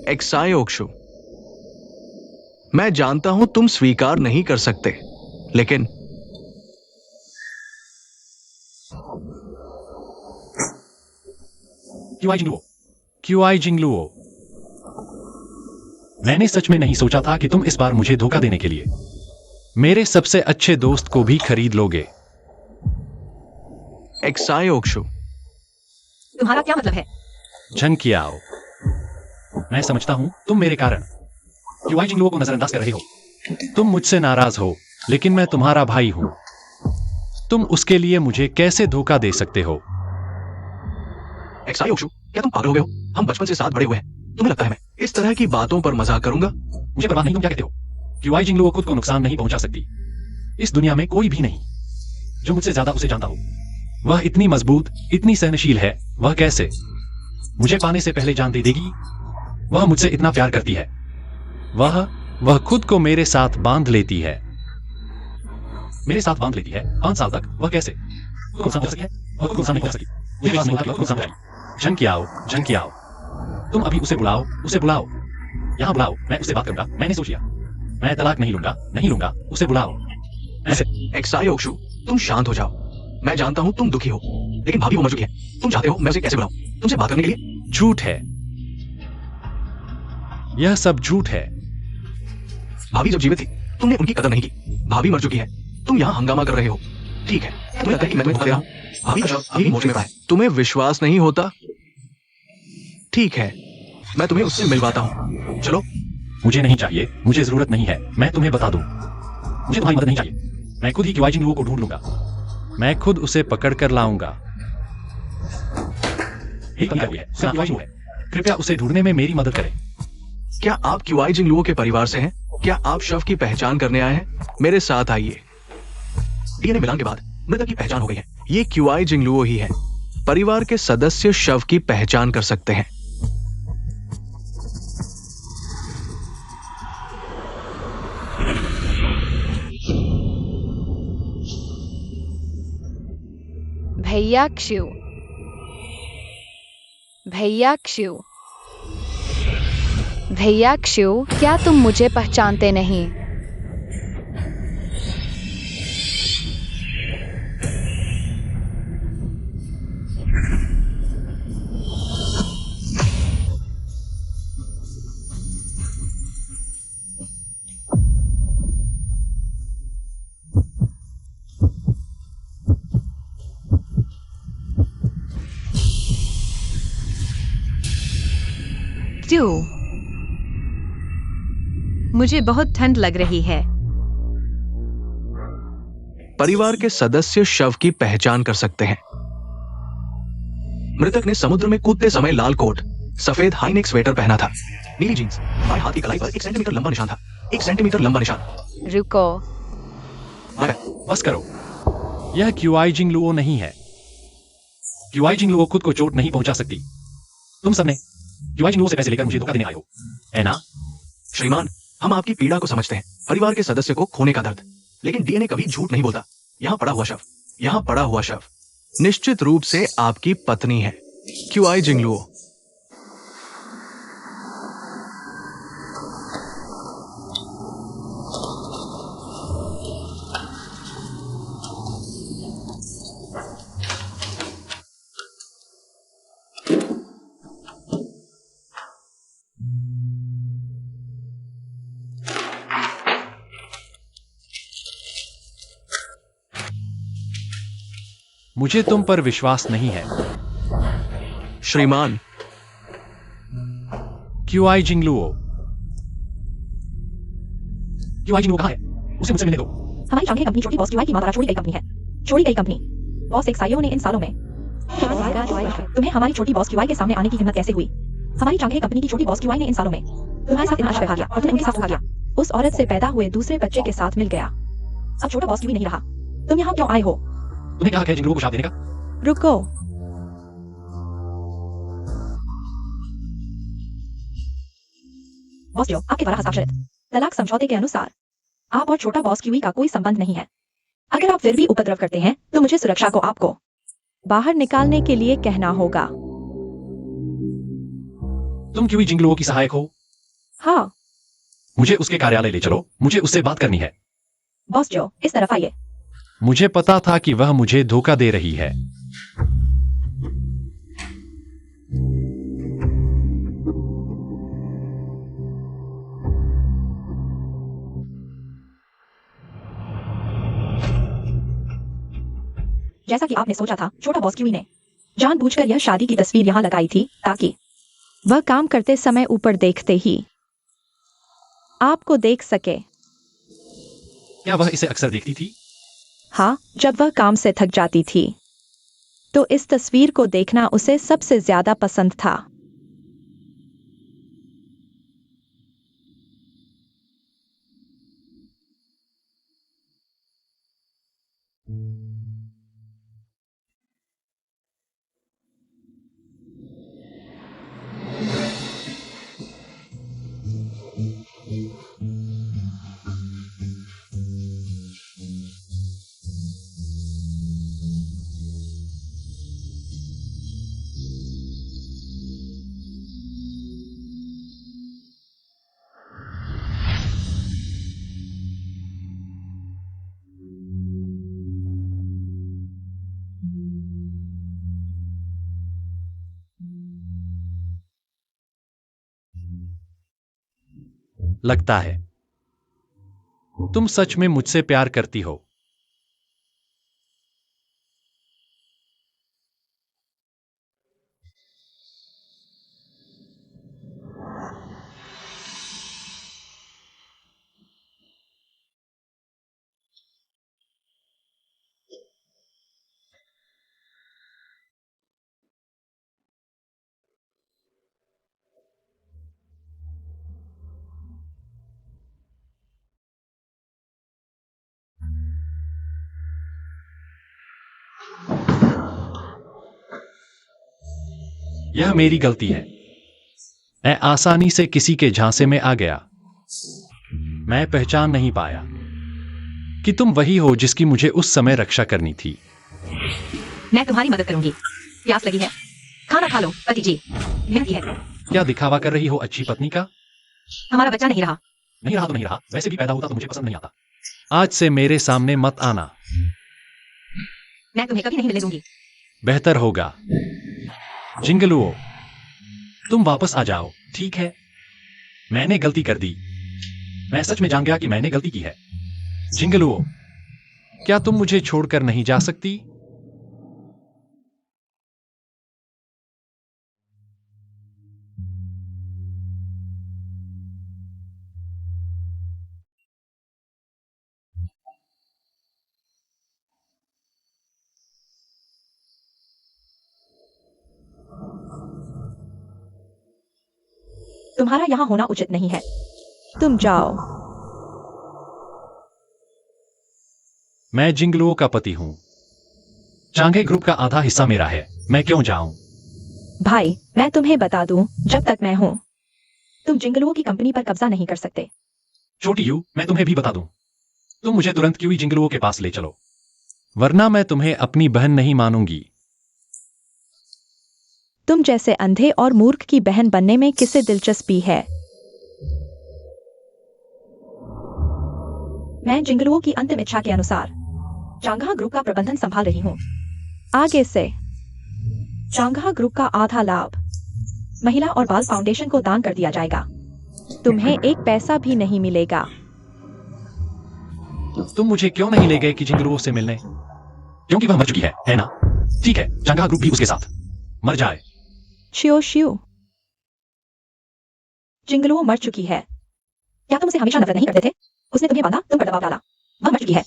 एक्सायोक्शु, मैं जानता हूं तुम स्वीकार नहीं कर सकते, लेकिन क्यों आई जिंगलुओ? मैंने सच में नहीं सोचा था कि तुम इस बार मुझे धोखा देने के लिए मेरे सबसे अच्छे दोस्त को भी खरीद लोगे। एक्सायोक्शु, तुम्हारा क्या मतलब है? झंकियाओ, मैं समझता हूं तुम मेरे कारण क्यों जिंगलुओ को नजरअंदाज कर रहे हो। तुम मुझसे नाराज हो, लेकिन मैं तुम्हारा भाई हूं। तुम उसके लिए मुझे कैसे धोखा दे सकते हो? एक्सायोक्शु, क्या तुम पागल हो गए हो? हम बचपन से साथ बड़े हुए हैं। तुम्हें लगता है मैं इस तरह की बातों पर मजाक करूंगा? मुझे परवाह नहीं तुम क्या कहते हो। क्यों जिंगलुओ खुद को नुकसान नहीं पहुंचा सकती। इस दुनिया में कोई भी नहीं जो मुझसे ज्यादा उसे जानता हो। वह इतनी मजबूत, इतनी सहनशील है। वह कैसे मुझे पाने से पहले जान दे देगी? वह मुझसे इतना प्यार करती है। वह खुद को मेरे साथ बांध लेती है। मेरे साथ बांध लेती है 5 साल तक। वह कैसे खुद को नुकसान पहुंचा सकी है? वह खुद को नुकसान नहीं पहुंचा सकी। मुझे विश्वास नहीं होता कि वह खुद को नुकसान पहुंचाएगी। झंकियाओ, तुम अभी उसे बुलाओ, उसे बुलाओ। यहां बुलाओ, मैं उससे बात करूंगा। मैंने सोच लिया, मैं तलाक नहीं लूंगा। उसे बुलाओ। एक्सायोक्शु, तुम शांत हो जाओ। मैं जानता हूं तुम दुखी हो, लेकिन भाभी वो मर चुकी है। तुम चाहते हो मैं उसे कैसे बुलाऊं तुमसे बात करने के लिए? झूठ है, यह सब झूठ है। भाभी जब जीवित थी तुमने उनकी कदर नहीं की। भाभी मर चुकी है, तुम यहाँ हंगामा कर रहे हो। ठीक है, तुम्हें लगता है कि मैं तुम्हें धोखा दे रहा हूं। भाभी का शव अभी भी मोर्चे में पड़ा है। तुम्हें विश्वास नहीं होता? ठीक है, मैं तुम्हें उससे मिलवाता हूं। चलो। मुझे नहीं चाहिए, मुझे जरूरत नहीं है। मैं तुम्हें बता दूं, मुझे तुम्हारी मदद नहीं चाहिए। मैं खुद ही क्यों जिंगलुओ को ढूंढ लूंगा। मैं खुद उसे पकड़ कर लाऊंगा। कृपया उसे ढूंढने में मेरी मदद करें। क्या आप क्यूआई जिंगलुओ के परिवार से हैं? क्या आप शव की पहचान करने आए हैं? मेरे साथ आइए। डीएनए मिलान के बाद मृतक की पहचान हो गई है। ये क्यूआई जिंगलुओ ही है। परिवार के सदस्य शव की पहचान कर सकते हैं। भैया क्षु, भैया क्षु, भैया क्षु, क्या तुम मुझे पहचानते नहीं? 2 मुझे बहुत ठंड लग रही है। परिवार के सदस्य शव की पहचान कर सकते हैं। मृतक ने समुद्र में कूदते समय लाल कोट, सफेद हाईनेक स्वेटर पहना था, नीली जींस, बाएं हाथ की कलाई पर 1 सेंटीमीटर लंबा निशान था। 1 सेंटीमीटर लंबा निशान। रुको। बस करो, यह क्यूआई जिंगलुओ नहीं है। क्यूआई जिंगलुओ खुद को चोट नहीं पहुंचा सकती। तुम सबने क्यूआई जिंगलुओ से पैसे लेकर मुझे धोखा देने आए हो, है ना? श्रीमान, हम आपकी पीड़ा को समझते हैं, परिवार के सदस्य को खोने का दर्द, लेकिन डीएनए कभी झूठ नहीं बोलता। यहाँ पड़ा हुआ शव निश्चित रूप से आपकी पत्नी है, क्यूआई जिंगलुओ। मुझे तुम पर विश्वास नहीं है। श्रीमान, क्यूआई जिंगलुओ कहाँ है? उसे मुझसे मिलने दो। हमारी शांघाई कंपनी छोटी बॉस क्यूआई की मां द्वारा छोड़ी गई कंपनी है। छोड़ी गई कंपनी। बॉस एक साइयो ने इन सालों में तुम्हें हमारी छोटी बॉस क्यूआई के सामने आने की हिम्मत कैसे हुई? हमारी शांघाई कंपनी की छोटी बॉस क्यूआई ने इन सालों में तुम्हारे साथ इतना अच्छा व्यवहार किया और तुमने उनके साथ धोखा किया। उस औरत से पैदा हुए दूसरे बच्चे के साथ मिल गया। अब छोटा बॉस क्यूआई नहीं रहा। तुम यहाँ क्यों आए हो? तुम्हें क्या हक है जिंगलुओ को शाप देने का? रुको। बॉस जो आपके द्वारा हस्ताक्षरित तलाक समझौते के अनुसार आप और छोटा बॉस क्यूई का कोई संबंध नहीं है। अगर आप फिर भी उपद्रव करते हैं तो मुझे सुरक्षा को आपको बाहर निकालने के लिए कहना होगा। तुम क्यूई जिंगलुओ की सहायक हो? हाँ। मुझे उसके कार्यालय ले चलो, मुझे उससे बात करनी है। बॉस जो इस तरफ आइए। मुझे पता था कि वह मुझे धोखा दे रही है। जैसा कि आपने सोचा था, छोटा बॉस क्यूई ने जानबूझकर यह शादी की तस्वीर यहां लगाई थी ताकि वह काम करते समय ऊपर देखते ही आपको देख सके। क्या वह इसे अक्सर देखती थी? हाँ, जब वह काम से थक जाती थी तो इस तस्वीर को देखना उसे सबसे ज्यादा पसंद था। लगता है तुम सच में मुझसे प्यार करती हो। यह मेरी गलती है। मैं आसानी से किसी के झांसे में आ गया। मैं पहचान नहीं पाया कि तुम वही हो जिसकी मुझे उस समय रक्षा करनी थी। मैं तुम्हारी मदद करूंगी। प्यास लगी है? खाना खा लो, पति जी। विनती है। क्या दिखावा कर रही हो अच्छी पत्नी का? हमारा बच्चा नहीं रहा। नहीं रहा तो नहीं रहा, वैसे भी पैदा होता तो मुझे पसंद नहीं आता। आज से मेरे सामने मत आना। मैं तुम्हें कभी नहीं मिलने दूंगी। बेहतर होगा। जिंगलुओ, तुम वापस आ जाओ, ठीक है? मैंने गलती कर दी। मैं सच में जान गया कि मैंने गलती की है। जिंगलुओ, क्या तुम मुझे छोड़कर नहीं जा सकती? तुम्हारा यहाँ होना उचित नहीं है। तुम जाओ। मैं जिंगलुओ का पति हूँ। चांगे ग्रुप का आधा हिस्सा मेरा है। मैं क्यों जाऊं? भाई, मैं तुम्हें बता दूं, जब तक मैं हूं, तुम जिंगलुओ की कंपनी पर कब्जा नहीं कर सकते। छोटी यू, मैं तुम्हें भी बता दूं, तुम मुझे तुरंत क्यूई जिंगलुओ के पास ले चलो, वरना मैं तुम्हें अपनी बहन नहीं मानूंगी। तुम जैसे अंधे और मूर्ख की बहन बनने में किसे दिलचस्पी है? मैं जिंगलुओ की अंतिम इच्छा के अनुसार चांगहा ग्रुप का प्रबंधन संभाल रही हूँ। आगे से चांगहा ग्रुप का आधा लाभ महिला और बाल फाउंडेशन को दान कर दिया जाएगा। तुम्हें एक पैसा भी नहीं मिलेगा। तुम मुझे क्यों नहीं ले गए कि जिंगलुओ से मिलने? क्योंकि वह मर चुकी है ना? ठीक है, चांगहा ग्रुप भी उसके साथ मर जाए। शियो, जिंगलुओ मर चुकी है। क्या तुम उसे हमेशा नफरत नहीं करते थे? उसने तुम्हें बांधा, तुम पर दबाव डाला, वह मर चुकी है।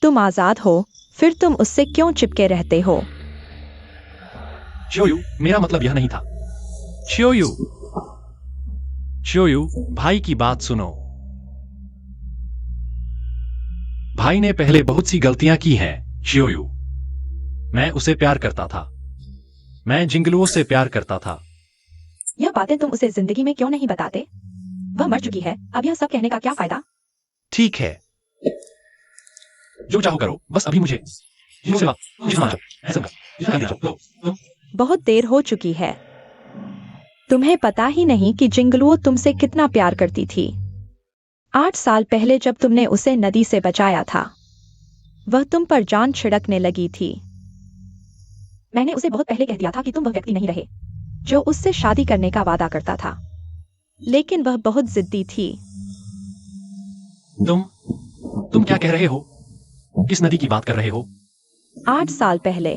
तुम आजाद हो, फिर तुम उससे क्यों चिपके रहते हो? चियोयू, मेरा मतलब यह नहीं था। चियोयू, चियोयू, भाई की बात सुनो। भाई ने पहले बहुत सी गलतियां की हैं, चियोयू। मैं उसे प्यार करता था। मैं जिंगलुओ से प्यार करता था। यह बातें तुम उसे जिंदगी में क्यों नहीं बताते? वह मर चुकी है, अब यह सब कहने का क्या फायदा? ठीक है, जो चाहो करो, बस अभी मुझे बहुत देर हो चुकी है। तुम्हें पता ही नहीं कि जिंगलुओ तुमसे कितना प्यार करती थी। 8 साल पहले जब तुमने उसे नदी से बचाया था, वह तुम पर जान छिड़कने लगी थी। मैंने उसे बहुत पहले कह दिया था कि तुम वह व्यक्ति नहीं रहे जो उससे शादी करने का वादा करता था, लेकिन वह बहुत जिद्दी थी। तुम क्या कह रहे हो? किस नदी की बात कर रहे हो? 8 साल पहले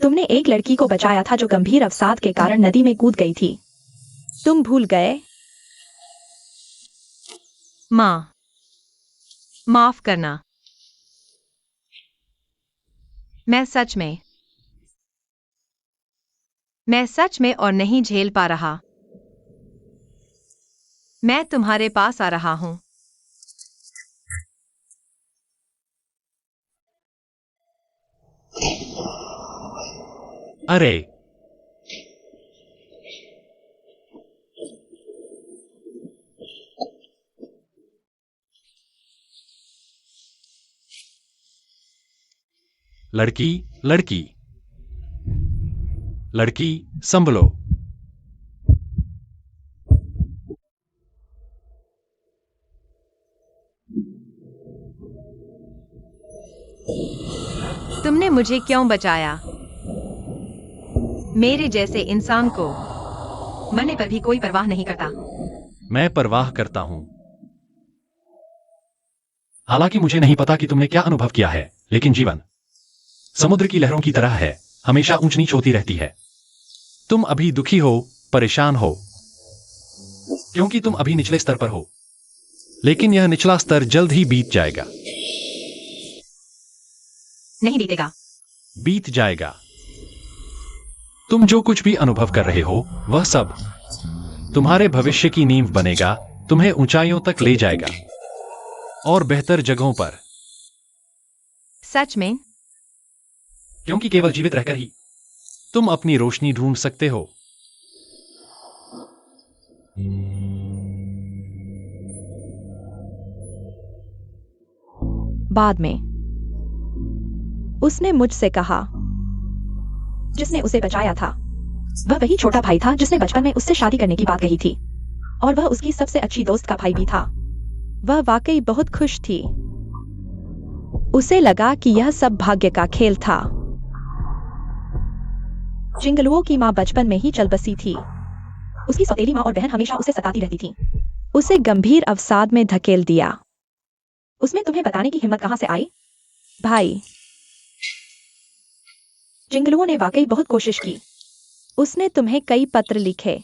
तुमने एक लड़की को बचाया था जो गंभीर अवसाद के कारण नदी में कूद गई थी। तुम भूल गए? माँ, माफ करना। मैं सच में और नहीं झेल पा रहा। मैं तुम्हारे पास आ रहा हूं। अरे, लड़की, लड़की, लड़की, संभलो। तुमने मुझे क्यों बचाया? मेरे जैसे इंसान को मरने पर भी कोई परवाह नहीं करता। मैं परवाह करता हूं। हालांकि मुझे नहीं पता कि तुमने क्या अनुभव किया है, लेकिन जीवन समुद्र की लहरों की तरह है, हमेशा ऊंच नीच होती रहती है। तुम अभी दुखी हो, परेशान हो, क्योंकि तुम अभी निचले स्तर पर हो, लेकिन यह निचला स्तर जल्द ही बीत जाएगा। नहीं बीतेगा। बीत जाएगा। तुम जो कुछ भी अनुभव कर रहे हो, वह सब तुम्हारे भविष्य की नींव बनेगा, तुम्हें ऊंचाइयों तक ले जाएगा और बेहतर जगहों पर। सच में? क्योंकि केवल जीवित रहकर ही तुम अपनी रोशनी ढूंढ सकते हो। बाद में उसने मुझसे कहा, जिसने उसे बचाया था वह वही छोटा भाई था जिसने बचपन में उससे शादी करने की बात कही थी, और वह उसकी सबसे अच्छी दोस्त का भाई भी था। वह वाकई बहुत खुश थी। उसे लगा कि यह सब भाग्य का खेल था। जिंगलुओ की मां बचपन में ही चल बसी थी। उसकी सौतेली मां और बहन हमेशा उसे सताती रहती थी। उसे गंभीर अवसाद में धकेल दिया। उसमें तुम्हें बताने की हिम्मत कहां से आई? भाई, जिंगलुओ ने वाकई बहुत कोशिश की। उसने तुम्हें कई पत्र लिखे।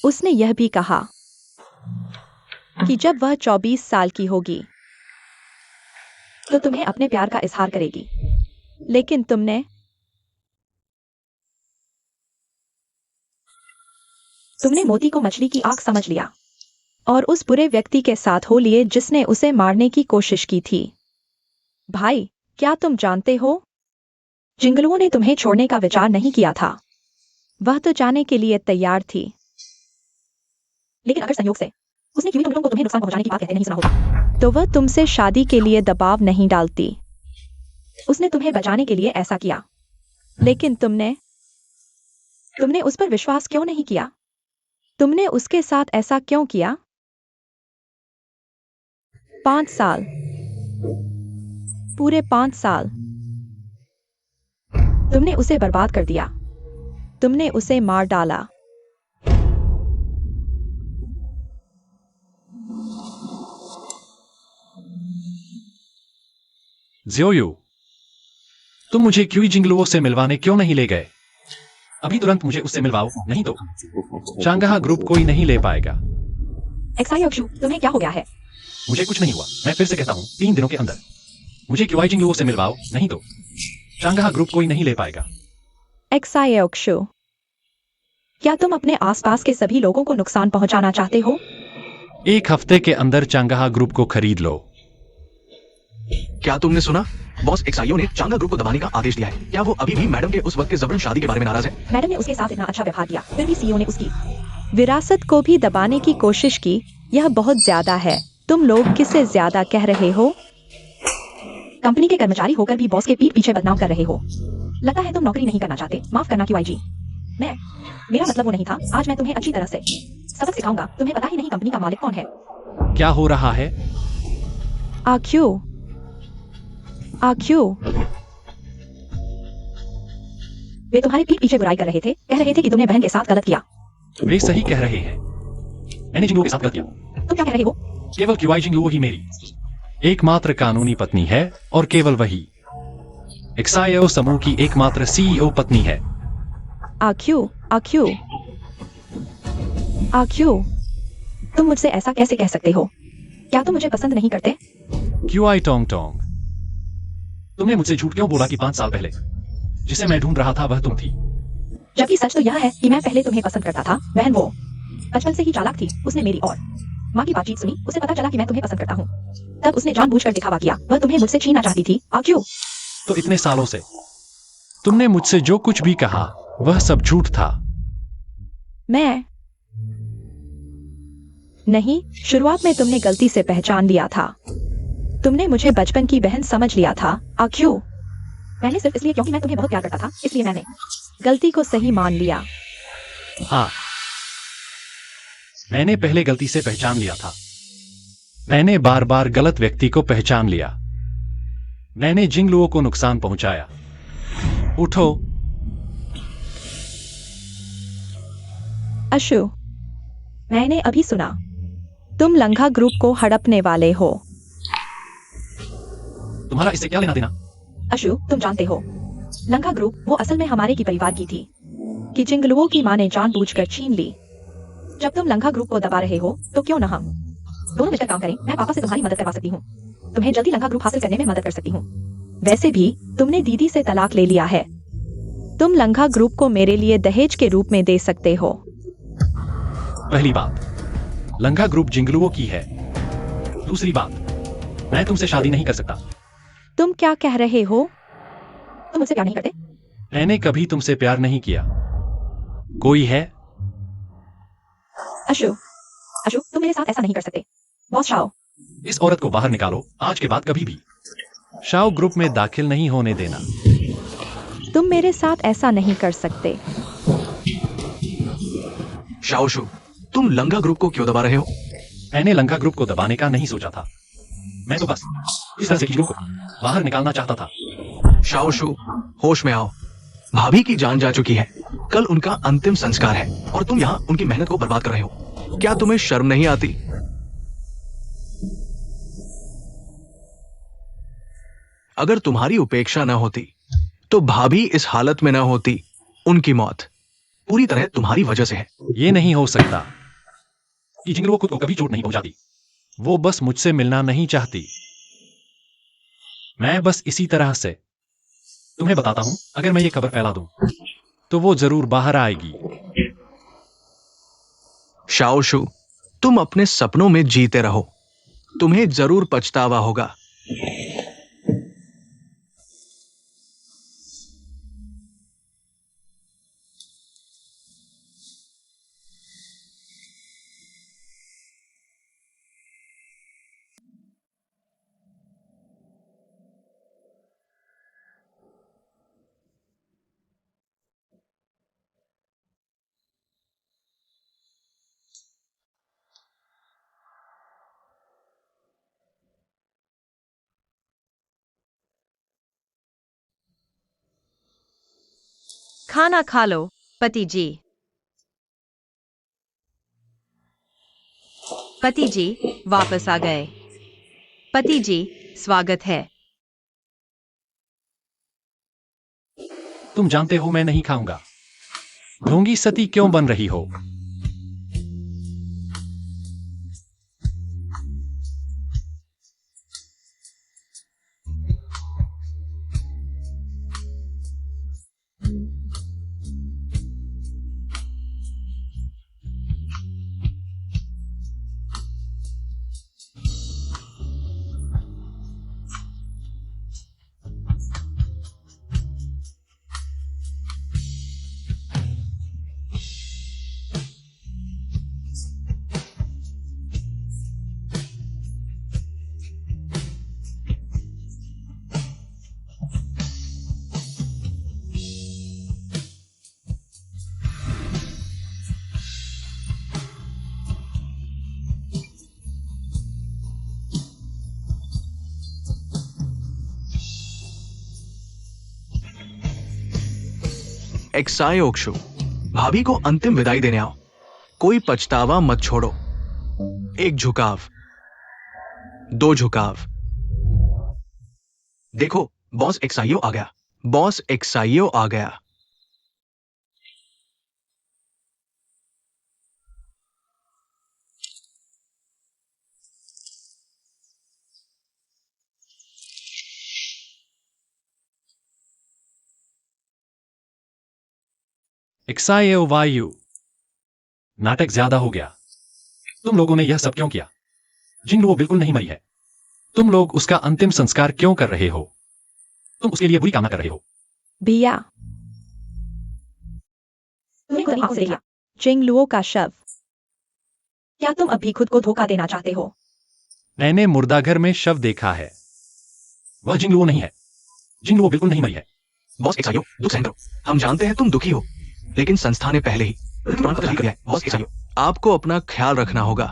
उसने यह भी कहा कि जब वह 24 साल की होगी तो तुम्हें अपने प्यार का इजहार करेगी, लेकिन तुमने तुमने मोती को मछली की आंख समझ लिया और उस बुरे व्यक्ति के साथ हो लिए जिसने उसे मारने की कोशिश की थी। भाई, क्या तुम जानते हो, जिंगलुओं ने तुम्हें छोड़ने का विचार नहीं किया था। वह तो जाने के लिए तैयार थी, लेकिन अगर संयोग से उसने क्यों तुम लोगों को तुम्हें नुकसान पहुंचाने की बात कहते नहीं सुना होता, तो वह तुमसे शादी के लिए दबाव नहीं डालती। उसने तुम्हें बचाने के लिए ऐसा किया, लेकिन तुमने उस पर विश्वास क्यों नहीं किया? तुमने उसके साथ ऐसा क्यों किया? 5 साल, पूरे 5 साल तुमने उसे बर्बाद कर दिया। तुमने उसे मार डाला। ज़ियोयू, तुम मुझे क्यूई जिंगलुओं से मिलवाने क्यों नहीं ले गए? अभी तुरंत मुझे उससे मिलवाओ, नहीं तो चांगहा ग्रुप कोई नहीं ले पाएगा। एक्सायोक्षु, तुम्हें क्या हो गया है? मुझे कुछ नहीं हुआ। मैं फिर से कहता हूँ, 3 दिनों के अंदर मुझे क्यूई जिंगलुओं से मिलवाओ, नहीं तो चांगहा ग्रुप कोई नहीं ले पाएगा। एक्सायोक्षु, क्या तुम अपने आसपास के सभी लोगों को नुकसान पहुंचाना चाहते हो? 1 हफ्ते के अंदर चांगहा ग्रुप को खरीद लो। क्या तुमने सुना? बॉस एक्साइयो ने चांगा ग्रुप को दबाने का आदेश दिया है। क्या वो अभी भी मैडम के उस वक्त के जबरन शादी के बारे में नाराज है? मैडम ने उसके साथ इतना अच्छा व्यवहार किया, फिर भी सीईओ ने उसकी विरासत को भी दबाने की कोशिश की। यह बहुत ज्यादा है। तुम लोग किससे ज्यादा कह रहे हो? कंपनी के कर्मचारी होकर भी बॉस के पीठ पीछे बदनाम कर रहे हो। लगता है तुम नौकरी नहीं करना चाहते। माफ करना क्यूआईजी, मेरा मतलब वो नहीं था। आज मैं तुम्हें अच्छी तरह से सबक सिखाऊंगा। तुम्हें पता ही नहीं कंपनी का मालिक कौन है। क्या हो रहा है? आक्यू, वे तुम्हारे पीठ पीछे बुराई कर रहे थे, कह रहे थे कि तुमने बहन के साथ गलत किया। वे सही कह रहे हैं। मैंने जिंगलुओं के साथ गलत किया। तुम क्या कह रहे हो? केवल क्यूआई जिंगलुओ ही मेरी एकमात्र कानूनी पत्नी है और केवल वही एक्सायो समूह की एकमात्र सीईओ पत्नी है। आक्यू, तुम मुझसे ऐसा कैसे कह सकते हो? क्या तुम मुझे पसंद नहीं करते? क्यूआई टोंग टोंग, तुमने मुझसे झूठ क्यों बोला कि 5 साल पहले जिसे मैं ढूंढ रहा था वह तुम थी? जबकि सच तो यह है कि मैं पहले तुम्हें पसंद करता था। बहन वो बचपन से ही चालाक थी। उसने मेरी और माँ की बातचीत सुनी, उसे पता चला कि मैं तुम्हें पसंद करता हूँ। तब उसने जानबूझकर दिखावा किया। वह तुम्हें मुझसे छीनना चाहती थी। आक्यू, तो इतने सालों से तुमने मुझसे जो कुछ भी कहा वह सब झूठ था। मैं नहीं, शुरुआत में तुमने गलती से पहचान लिया था। तुमने मुझे बचपन की बहन समझ लिया था। आक्यू, मैंने सिर्फ इसलिए क्योंकि मैं तुम्हें बहुत प्यार करता था, इसलिए मैंने गलती को सही मान लिया। हाँ, मैंने पहले गलती से पहचान लिया था। मैंने बार बार गलत व्यक्ति को पहचान लिया। मैंने जिंगलुओं को नुकसान पहुंचाया। उठो। अशु, मैंने अभी सुना। तुम लंघा ग्रुप को हड़पने वाले हो। तुम्हारा इससे क्या लेना देना? अशु, तुम जानते हो, लंघा ग्रुप वो असल में हमारे की परिवार की थी कि जिंगलुओं की मां ने जानबूझकर छीन ली। जब तुम लंघा ग्रुप को दबा रहे हो तो क्यों न हम दोनों मिलकर काम करें? मैं पापा से तुम्हारी मदद करवा सकती हूँ। तुम्हें जल्दी लंघा ग्रुप हासिल करने में मदद कर सकती हूँ। वैसे भी तुमने दीदी से तलाक ले लिया है। तुम लंघा ग्रुप को मेरे लिए दहेज के रूप में दे सकते हो। पहली बात, लंघा ग्रुप जिंगलुओं की है। दूसरी बात, मैं तुमसे शादी नहीं कर सकता। तुम क्या कह रहे हो? तुम मुझसे प्यार नहीं करते? मैंने कभी तुमसे प्यार नहीं किया। कोई है? अशु, तुम मेरे साथ ऐसा नहीं कर सकते। बॉस शाओ, इस औरत को बाहर निकालो। आज के बाद कभी भी शाओ ग्रुप में दाखिल नहीं होने देना। तुम मेरे साथ ऐसा नहीं कर सकते। शाओशु, तुम लंगा ग्रुप को क्यों दबा रहे हो? मैंने लंघा ग्रुप को दबाने का नहीं सोचा था। मैं तो बस इस तरह से किसी को बाहर निकालना चाहता था। शाओशु, होश में आओ। भाभी की जान जा चुकी है। कल उनका अंतिम संस्कार है और तुम यहाँ उनकी मेहनत को बर्बाद कर रहे हो। क्या तुम्हें शर्म नहीं आती? अगर तुम्हारी उपेक्षा न होती तो भाभी इस हालत में न होती। उनकी मौत पूरी तरह तुम्हारी वजह से है। ये नहीं हो सकता कि जिंगलुओं खुद को कभी चोट नहीं पहुंचाती। वो बस मुझसे मिलना नहीं चाहती। मैं बस इसी तरह से तुम्हें बताता हूं, अगर मैं ये खबर फैला दूं तो वो जरूर बाहर आएगी। शाओशु, तुम अपने सपनों में जीते रहो, तुम्हें जरूर पछतावा होगा। खाना खा लो पति जी। पति जी वापस आ गए। पति जी स्वागत है। तुम जानते हो मैं नहीं खाऊंगा। ढोंगी सती क्यों बन रही हो? एक्सायोक्षु, भाभी को अंतिम विदाई देने आओ। कोई पछतावा मत छोड़ो। एक झुकाव, दो झुकाव। देखो, बॉस एक्साइयो आ गया। बॉस एक्साइयो आ गया। एक्सायो वायु, नाटक ज्यादा हो गया। तुम लोगों ने यह सब क्यों किया? जिंगलुओ बिल्कुल नहीं मरी है। तुम लोग उसका अंतिम संस्कार क्यों कर रहे हो? तुम उसके लिए बुरी कामना कर रहे हो। भैया, तुमने खुद आंखों से देखा जिंगलुओ का शव। क्या तुम अभी खुद को धोखा देना चाहते हो? मैंने मुर्दाघर में शव देखा है। वह जिंगलुओ नहीं है। जिंगलुओ बिल्कुल नहीं मरी है। बॉस एक्साइयो, दुख सहन करो। हम जानते हैं तुम दुखी हो, लेकिन संस्था ने पहले ही तुरंत पता कर दिया है। बॉस एक्साइयो, आपको अपना ख्याल रखना होगा।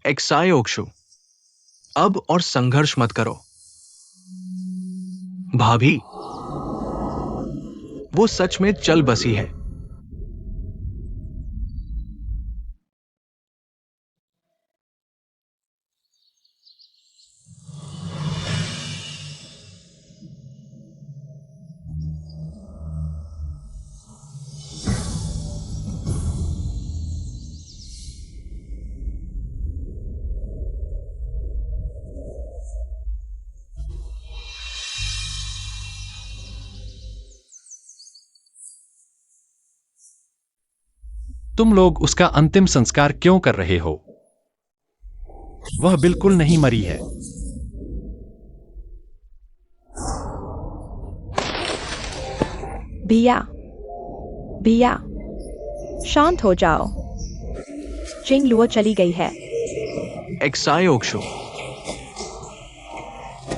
एक्सायोक्षु, अब और संघर्ष मत करो। भाभी, वो सच में चल बसी है। तुम लोग उसका अंतिम संस्कार क्यों कर रहे हो? वह बिल्कुल नहीं मरी है। भैया, भैया, शांत हो जाओ। जिंगलुओ चली गई है। एक्सायोक्षु,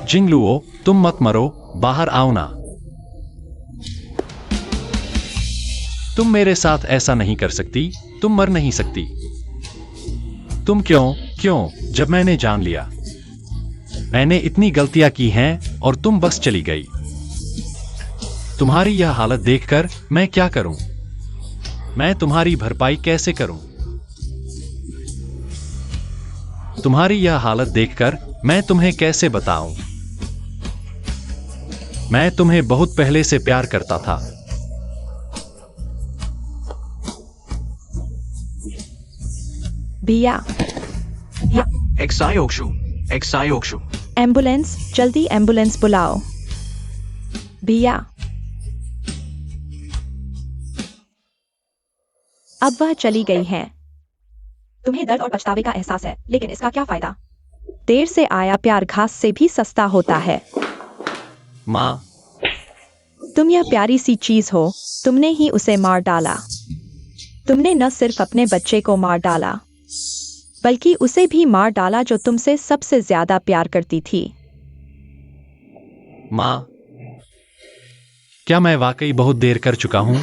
जिंगलुओ, तुम मत मरो, बाहर आओ ना। तुम मेरे साथ ऐसा नहीं कर सकती। तुम मर नहीं सकती। तुम क्यों, जब मैंने जान लिया। मैंने इतनी गलतियां की हैं और तुम बस चली गई। तुम्हारी यह हालत देखकर मैं क्या करूं? मैं तुम्हारी भरपाई कैसे करूं? तुम्हारी यह हालत देखकर मैं तुम्हें कैसे बताऊं? मैं तुम्हें बहुत पहले से प्यार करता था। भैया, एक्सायोक्षु, एक्सायोक्षु, एम्बुलेंस, जल्दी एम्बुलेंस बुलाओ। भैया, अब वह चली गई हैं। तुम्हें दर्द और पछतावे का एहसास है, लेकिन इसका क्या फायदा? देर से आया प्यार घास से भी सस्ता होता है। माँ, तुम यह प्यारी सी चीज हो, तुमने ही उसे मार डाला। तुमने न सिर्फ अपने बच्चे को मार डाला, बल्कि उसे भी मार डाला जो तुमसे सबसे ज्यादा प्यार करती थी। माँ, क्या मैं वाकई बहुत देर कर चुका हूँ?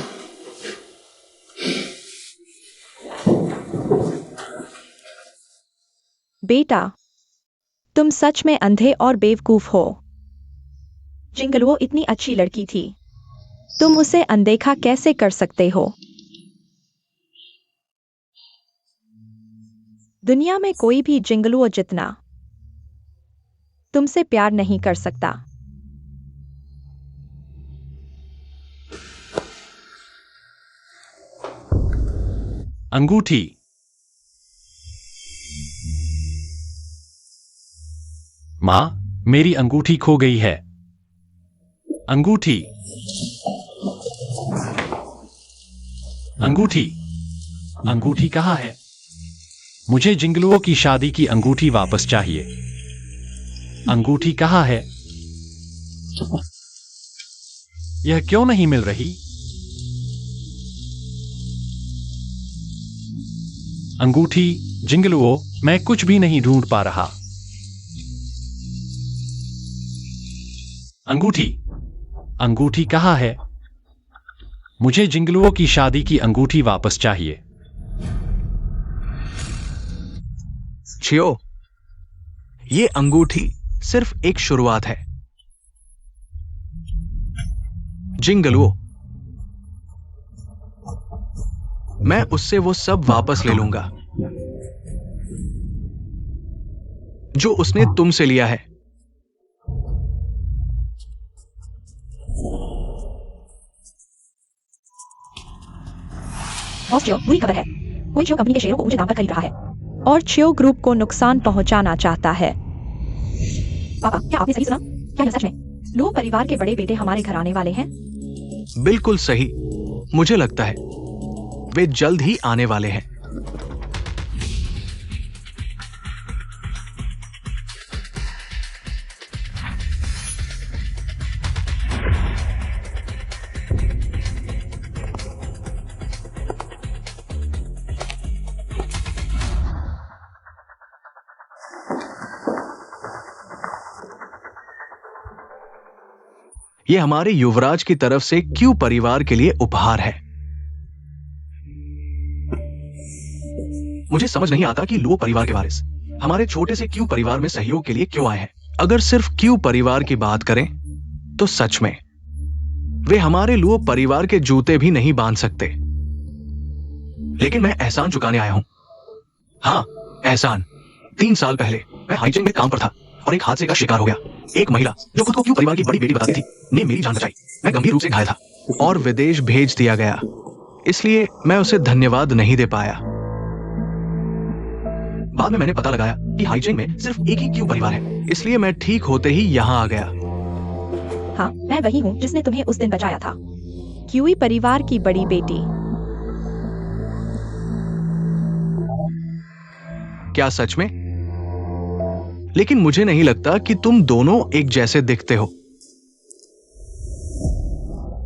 बेटा, तुम सच में अंधे और बेवकूफ हो। जिंगलुओ इतनी अच्छी लड़की थी, तुम उसे अनदेखा कैसे कर सकते हो? दुनिया में कोई भी जिंगलुओ जितना तुमसे प्यार नहीं कर सकता। अंगूठी। माँ, मेरी अंगूठी खो गई है। अंगूठी, अंगूठी, अंगूठी कहाँ है? मुझे जिंगलुओ की शादी की अंगूठी वापस चाहिए। अंगूठी कहाँ है? यह क्यों नहीं मिल रही? अंगूठी, जिंगलुओ, मैं कुछ भी नहीं ढूंढ पा रहा। अंगूठी, अंगूठी कहाँ है? मुझे जिंगलुओ की शादी की अंगूठी वापस चाहिए। छियो, ये अंगूठी सिर्फ एक शुरुआत है। जिंगलुओ, मैं उससे वो सब वापस ले लूंगा जो उसने तुमसे लिया है। बॉस चियो, बुरी खबर है। कोई चियो कंपनी के शेयरों को ऊंचे दाम पर खरीद रहा है और चियो ग्रुप को नुकसान पहुंचाना चाहता है। पापा, क्या आपने सही सुना? क्या यह सच में लुओ परिवार के बड़े बेटे हमारे घर आने वाले हैं? बिल्कुल सही। मुझे लगता है वे जल्द ही आने वाले हैं। यह हमारे युवराज की तरफ से क्यू परिवार के लिए उपहार है। मुझे समझ नहीं आता कि लुओ परिवार के वारिस हमारे छोटे से क्यू परिवार में सहयोग के लिए क्यों आए हैं। अगर सिर्फ क्यू परिवार की बात करें तो सच में वे हमारे लुओ परिवार के जूते भी नहीं बांध सकते। लेकिन मैं एहसान चुकाने आया हूं। हाँ, एहसान। 3 साल पहले मैं हाइजिन में काम पर था और एक हादसे का शिकार हो गया। एक महिला जो खुद को क्यू परिवार की बड़ी बेटी बताती थी ने मेरी जान बचाई। मैं गंभीर रूप से घायल था और विदेश भेज दिया गया, इसलिए मैं उसे धन्यवाद नहीं दे पाया। बाद में मैंने पता लगाया कि हाइजिन में सिर्फ एक ही क्यू परिवार है, इसलिए मैं ठीक होते ही यहां आ गया। हाँ, मैं वही हूँ जिसने तुम्हें उस दिन बचाया था। क्यूई परिवार की बड़ी बेटी। क्या सच में? लेकिन मुझे नहीं लगता कि तुम दोनों एक जैसे दिखते हो।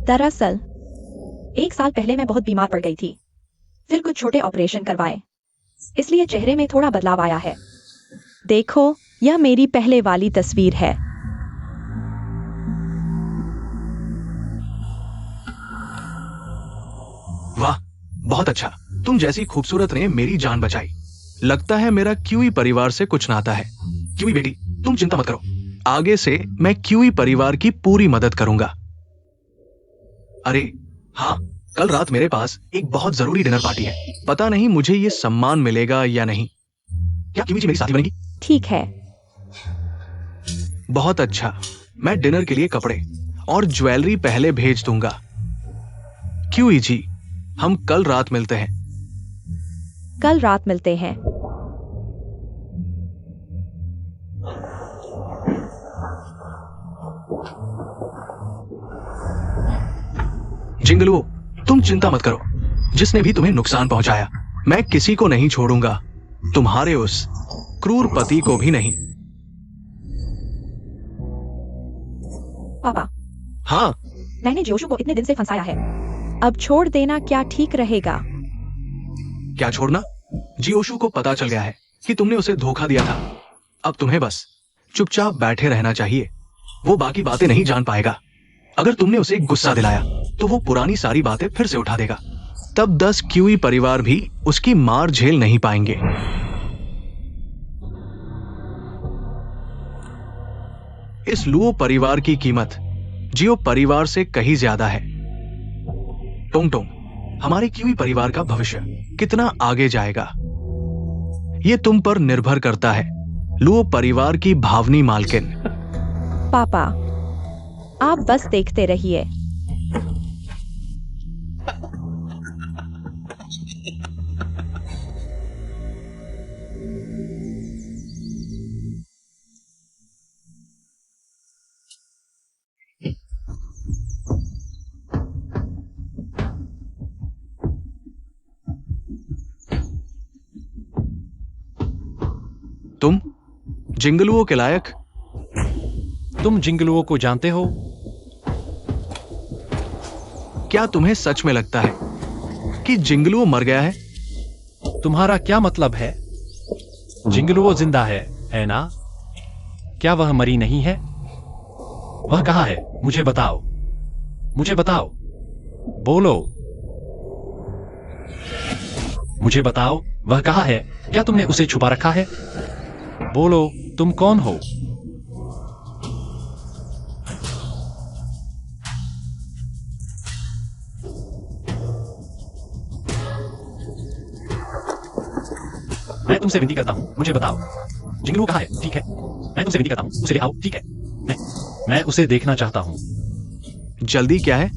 दरअसल 1 साल पहले मैं बहुत बीमार पड़ गई थी, फिर कुछ छोटे ऑपरेशन करवाए, इसलिए चेहरे में थोड़ा बदलाव आया है। देखो, यह मेरी पहले वाली तस्वीर है। वाह, बहुत अच्छा। तुम जैसी खूबसूरत ने मेरी जान बचाई। लगता है मेरा क्यूई परिवार से कुछ नाता है। क्यूई बेटी, तुम चिंता मत करो। आगे से मैं क्यूई परिवार की पूरी मदद करूंगा। अरे हाँ, कल रात मेरे पास एक बहुत जरूरी डिनर पार्टी है। पता नहीं मुझे ये सम्मान मिलेगा या नहीं। क्या क्यूई जी मेरी साथी बनेगी? ठीक है। बहुत अच्छा। मैं डिनर के लिए कपड़े और ज्वेलरी पहले भेज दूंगा। क्यूई जी, हम कल रात मिलते हैं। कल रात मिलते हैं। जिंगलुओ, तुम चिंता मत करो। जिसने भी तुम्हें नुकसान पहुंचाया। मैं किसी को नहीं छोड़ूंगा, तुम्हारे उस क्रूर पति को भी नहीं। पापा, हाँ, मैंने जोशु को इतने दिन से फंसाया है, अब छोड़ देना क्या ठीक रहेगा? क्या छोड़ना? जियोशु को पता चल गया है कि तुमने उसे धोखा दिया था। अब तुम्हें बस चुपचाप बैठे रहना चाहिए। वो बाकी बातें नहीं जान पाएगा। अगर तुमने उसे गुस्सा दिलाया तो वो पुरानी सारी बातें फिर से उठा देगा। तब 10 क्यूई परिवार भी उसकी मार झेल नहीं पाएंगे। इस लुओ परिवार की कीमत जियो परिवार से कहीं ज्यादा है। टोंग टोंग, हमारे क्यूई परिवार का भविष्य कितना आगे जाएगा ये तुम पर निर्भर करता है, लुओ परिवार की भावनी मालकिन। पापा, आप बस देखते रहिए। तुम जिंगलुओ के लायक। तुम जिंगलुओ को जानते हो? क्या तुम्हें सच में लगता है कि जिंगलुओ मर गया है? तुम्हारा क्या मतलब है? जिंगलुओ जिंदा है ना? क्या वह मरी नहीं है? वह कहाँ है? मुझे बताओ, मुझे बताओ, बोलो, मुझे बताओ, वह कहाँ है? क्या तुमने उसे छुपा रखा है? बोलो, तुम कौन हो? मैं तुमसे विनती करता हूं, मुझे बताओ, जिंगलुओ कहाँ है? ठीक है, मैं तुमसे विनती करता हूं, उसे ले आओ। ठीक है, मैं उसे देखना चाहता हूं। जल्दी क्या है?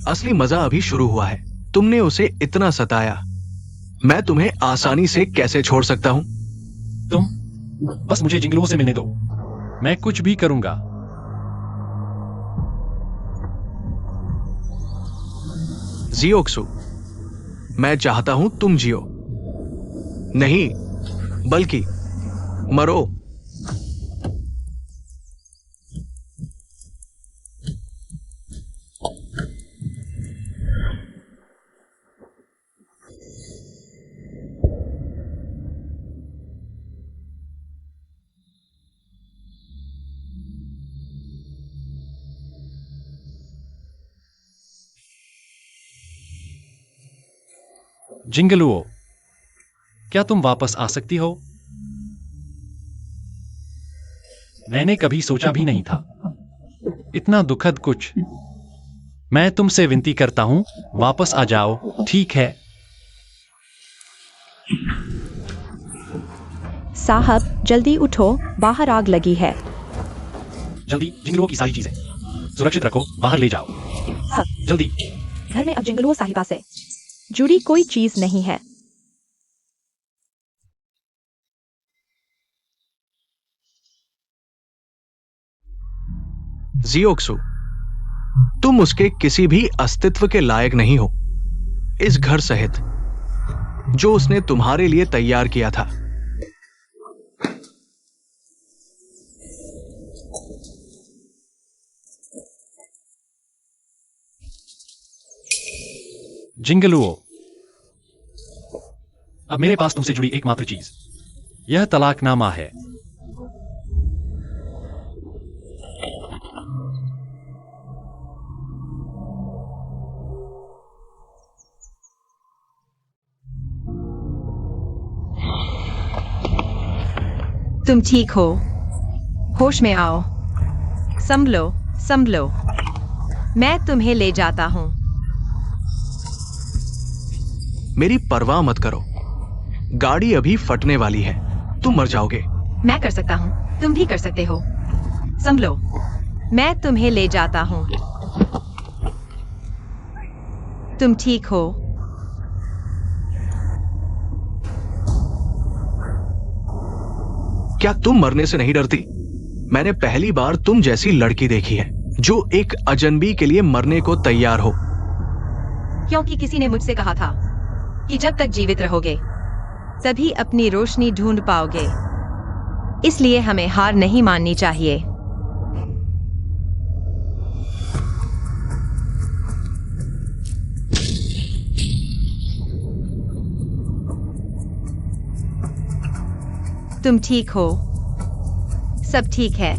असली मजा अभी शुरू हुआ है। तुमने उसे इतना सताया, मैं तुम्हें आसानी से कैसे छोड़ सकता हूं? तुम बस मुझे जिंगलुओ से मिलने दो, मैं कुछ भी करूंगा। जियोक्सु, मैं चाहता हूं तुम जियो, नहीं बल्कि मरो। जिंगलुओ, क्या तुम वापस आ सकती हो? मैंने कभी सोचा भी नहीं था, इतना दुखद कुछ। मैं तुमसे विनती करता हूं, वापस आ जाओ, ठीक है? साहब, जल्दी उठो, बाहर आग लगी है। जल्दी जिंगलुओ की सारी चीजें सुरक्षित रखो, बाहर ले जाओ, जल्दी। घर में अब जिंगलुओ साहिबा से जुड़ी कोई चीज नहीं है। जियोक्सु, तुम उसके किसी भी अस्तित्व के लायक नहीं हो, इस घर सहित जो उसने तुम्हारे लिए तैयार किया था। जिंगलुओ, अब मेरे पास तुमसे जुड़ी एकमात्र चीज यह तलाकनामा है। तुम ठीक हो? होश में आओ, संभलो, संभलो, मैं तुम्हें ले जाता हूं। मेरी परवाह मत करो, गाड़ी अभी फटने वाली है, तुम मर जाओगे। मैं कर सकता हूं, तुम भी कर सकते हो। संभलो, मैं तुम्हें ले जाता हूं। तुम ठीक हो? क्या तुम मरने से नहीं डरती? मैंने पहली बार तुम जैसी लड़की देखी है जो एक अजनबी के लिए मरने को तैयार हो। क्योंकि किसी ने मुझसे कहा था कि जब तक जीवित रहोगे तभी अपनी रोशनी ढूंढ पाओगे। इसलिए हमें हार नहीं माननी चाहिए। तुम ठीक हो? सब ठीक है?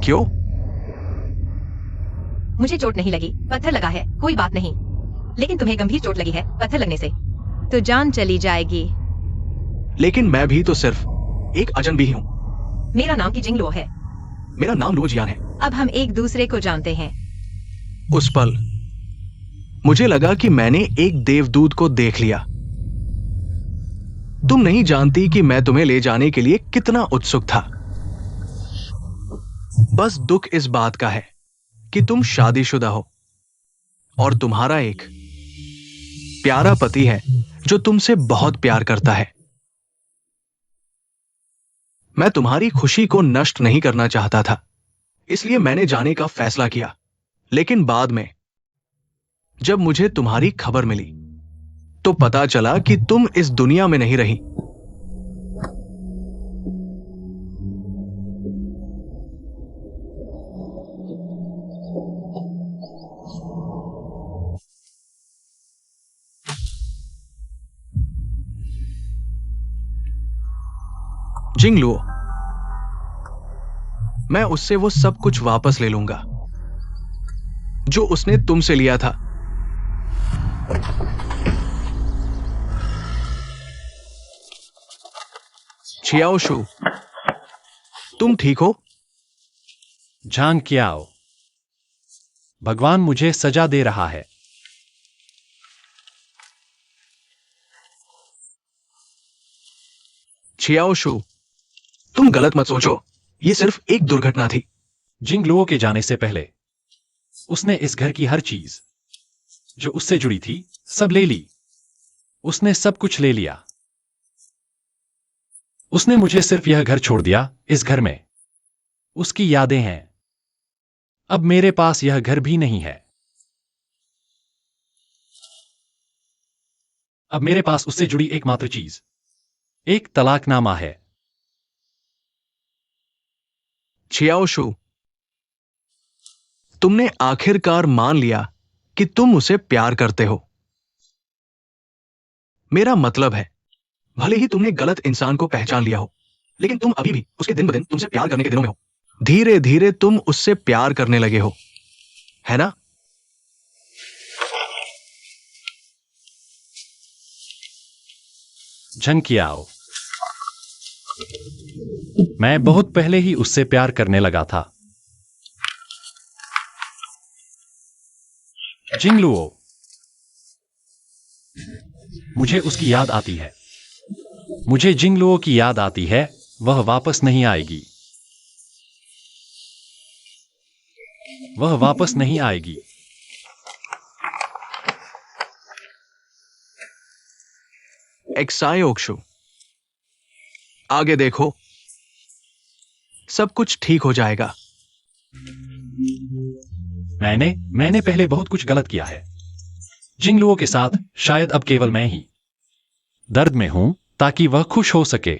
क्यों? मुझे चोट नहीं लगी, पत्थर लगा है, कोई बात नहीं। लेकिन तुम्हें गंभीर चोट लगी है, पत्थर लगने से तो जान चली जाएगी। लेकिन मैं भी तो सिर्फ एक अजनबी हूँ। मेरा नाम की जिंग लो है। मेरा नाम लो जियान है। अब हम एक दूसरे को जानते हैं। उस पल मुझे लगा कि मैंने एक देवदूत को देख लिया। तुम नहीं जानती कि मैं तुम्हें ले जाने के लिए कितना उत्सुक था। बस दुख इस बात का है कि तुम शादीशुदा हो और तुम्हारा एक प्यारा पति है जो तुमसे बहुत प्यार करता है। मैं तुम्हारी खुशी को नष्ट नहीं करना चाहता था, इसलिए मैंने जाने का फैसला किया। लेकिन बाद में जब मुझे तुम्हारी खबर मिली तो पता चला कि तुम इस दुनिया में नहीं रही। जिंग लुओ, मैं उससे वो सब कुछ वापस ले लूंगा जो उसने तुमसे लिया था। छियाओ शू, तुम ठीक हो? झांग कियाओ, भगवान मुझे सजा दे रहा है। छियाओ शू, तुम गलत मत सोचो, ये सिर्फ एक दुर्घटना थी। जिंग लुओ के जाने से पहले उसने इस घर की हर चीज जो उससे जुड़ी थी सब ले ली। उसने सब कुछ ले लिया। उसने मुझे सिर्फ यह घर छोड़ दिया। इस घर में उसकी यादें हैं। अब मेरे पास यह घर भी नहीं है। अब मेरे पास उससे जुड़ी एकमात्र चीज एक तलाकनामा है। छियाओ शू, तुमने आखिरकार मान लिया कि तुम उसे प्यार करते हो। मेरा मतलब है, भले ही तुमने गलत इंसान को पहचान लिया हो, लेकिन तुम अभी भी उसके दिन ब दिन तुमसे प्यार करने के दिनों में हो। धीरे धीरे तुम उससे प्यार करने लगे हो, है ना? झंग कियाओ, मैं बहुत पहले ही उससे प्यार करने लगा था। जिंग लुओ, मुझे उसकी याद आती है। मुझे जिंग लुओ की याद आती है। वह वापस नहीं आएगी। वह वापस नहीं आएगी। एक्सायोक्षु, आगे देखो, सब कुछ ठीक हो जाएगा। मैंने पहले बहुत कुछ गलत किया है। जिंग लुओ के साथ शायद अब केवल मैं ही दर्द में हूं ताकि वह खुश हो सके।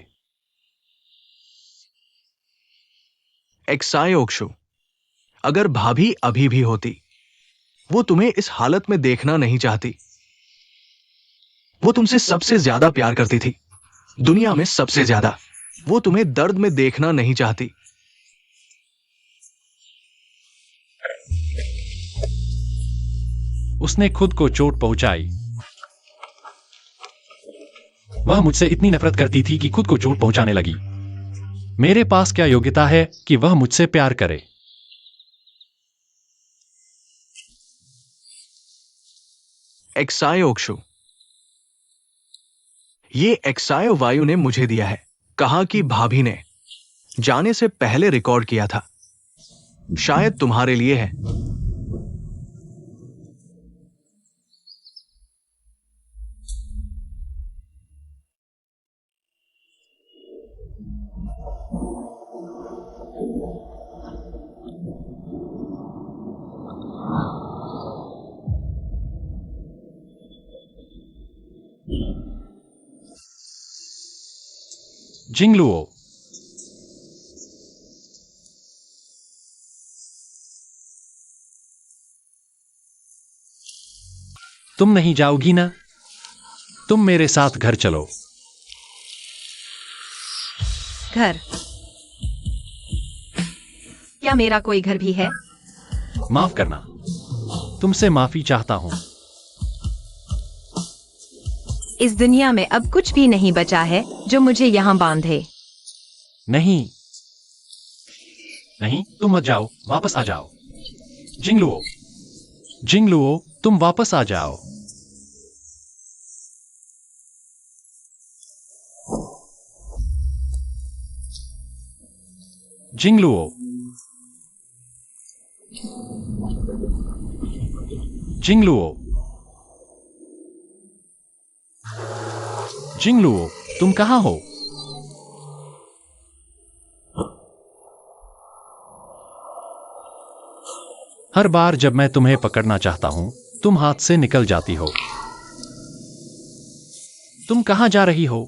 एक्सायोक्षु, अगर भाभी अभी भी होती, वो तुम्हें इस हालत में देखना नहीं चाहती। वो तुमसे सबसे ज्यादा प्यार करती थी, दुनिया में सबसे ज्यादा। वो तुम्हें दर्द में देखना नहीं चाहती। उसने खुद को चोट पहुंचाई। वह मुझसे इतनी नफरत करती थी कि खुद को चोट पहुंचाने लगी। मेरे पास क्या योग्यता है कि वह मुझसे प्यार करे? एक्सायोक्षु, ये एक्सायो वायु ने मुझे दिया है। कहा कि भाभी ने जाने से पहले रिकॉर्ड किया था। शायद तुम्हारे लिए है। जिंगलुओ। तुम नहीं जाओगी ना? तुम मेरे साथ घर चलो। घर? क्या मेरा कोई घर भी है? माफ करना, तुमसे माफी चाहता हूं। इस दुनिया में अब कुछ भी नहीं बचा है जो मुझे यहाँ बांधे। नहीं नहीं, तुम मत जाओ, वापस आ जाओ। जिंगलुओ, जिंगलुओ, तुम वापस आ जाओ। जिंगलुओ, जिंगलुओ, जिंगलुओ, तुम कहां हो? हर बार जब मैं तुम्हें पकड़ना चाहता हूं, तुम हाथ से निकल जाती हो। तुम कहां जा रही हो?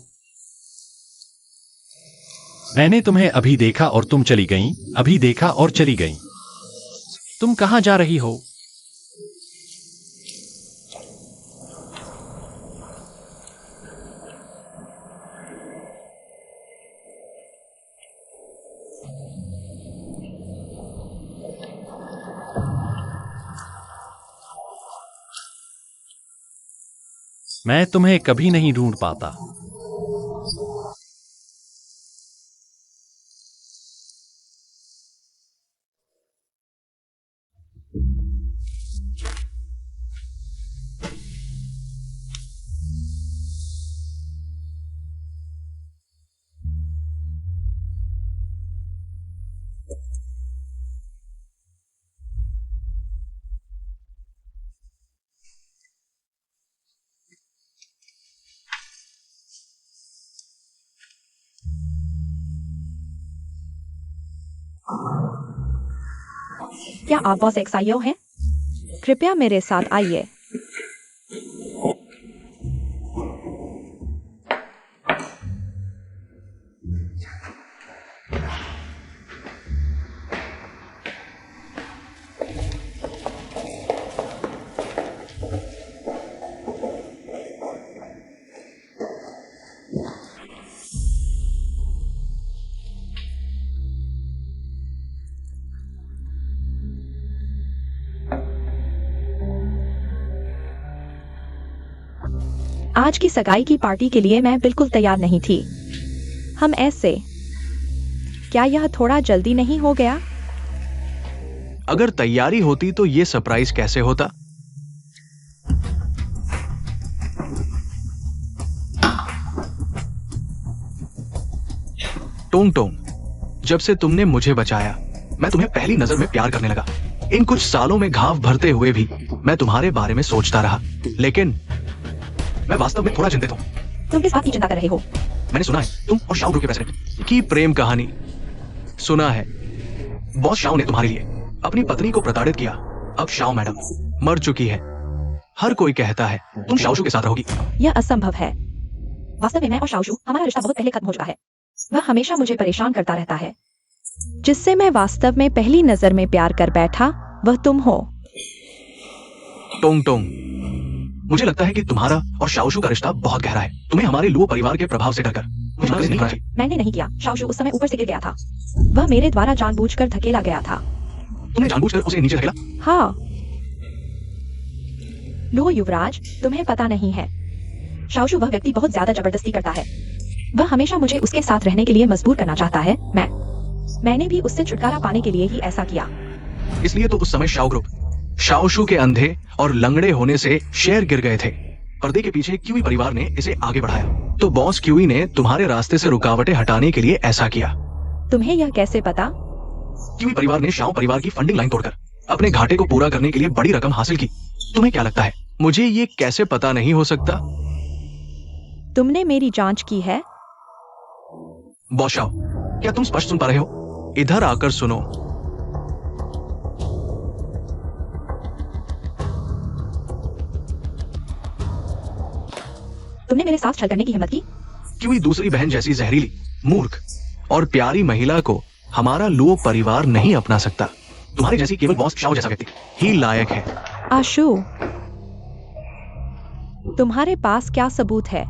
मैंने तुम्हें अभी देखा और तुम चली गईं, अभी देखा और चली गईं। तुम कहां जा रही हो? मैं तुम्हें कभी नहीं ढूंढ पाता। क्या आप बॉस एक्साइयो हैं? कृपया मेरे साथ आइए। आज की सगाई की पार्टी के लिए मैं बिल्कुल तैयार नहीं थी। हम ऐसे, क्या यह थोड़ा जल्दी नहीं हो गया? अगर तैयारी होती तो ये सरप्राइज कैसे होता? टोंग टोंग, जब से तुमने मुझे बचाया, मैं तुम्हें पहली नजर में प्यार करने लगा। इन कुछ सालों में घाव भरते हुए भी मैं तुम्हारे बारे में सोचता रहा, लेकिन मैं वास्तव में थोड़ा चिंतित हूं। तुम किस बात की चिंता कर रहे हो? मैंने सुना है तुम और शाओ ग्रुप के प्रेसिडेंट की प्रेम कहानी। सुना है बॉस शाओ ने तुम्हारे लिए अपनी पत्नी को प्रताड़ित किया। अब शाओ मैडम मर चुकी है। हर कोई कहता है तुम शाओशु के साथ रहोगी। यह असंभव है। वास्तव में मैं और शाओशु, हमारा रिश्ता बहुत पहले खत्म हो चुका है। वह हमेशा मुझे परेशान करता रहता है। जिससे मैं वास्तव में पहली नजर में प्यार कर बैठा, वह तुम हो। टोंग टोंग, मुझे लगता है कि तुम्हारा और शाओशु का रिश्ता बहुत गहरा है। तुम्हें हमारे लुओ परिवार के प्रभाव से डरकर मुझे नहीं करना चाहिए। मैंने नहीं किया। शाओशु उस समय ऊपर से गिर गया था। वह मेरे द्वारा जानबूझकर धकेला गया था। तुमने जानबूझकर उसे नीचे धकेला? हाँ। लो युवराज, तुम्हें पता नहीं है, शाओशु वह व्यक्ति बहुत ज्यादा जबरदस्ती करता है। वह हमेशा मुझे उसके साथ रहने के लिए मजबूर करना चाहता है। मैंने भी उससे छुटकारा पाने के लिए ही ऐसा किया। इसलिए तो उस समय शाओ ग्रुप शाओशु के अंधे और लंगड़े होने से शेर गिर गए थे। पर्दे के पीछे क्यूई परिवार ने इसे आगे बढ़ाया। तो बॉस क्यूई ने तुम्हारे रास्ते से रुकावटें हटाने के लिए ऐसा किया। तुम्हें यह कैसे पता? क्यूई परिवार ने शाओ परिवार की फंडिंग लाइन तोड़कर अपने घाटे को पूरा करने के लिए बड़ी रकम हासिल की। तुम्हें क्या लगता है मुझे ये कैसे पता नहीं हो सकता? तुमने मेरी जांच की है? बॉस शाओ, क्या तुम स्पष्ट सुन पा रहे हो? इधर आकर सुनो। तुमने मेरे साथ छल करने की हिम्मत की? क्यूई दूसरी बहन जैसी जहरीली मूर्ख और प्यारी महिला को हमारा लोग परिवार नहीं अपना सकता। तुम्हारे जैसी केवल बॉस शाओ जैसा व्यक्ति ही लायक है। आशु, तुम्हारे पास क्या सबूत है?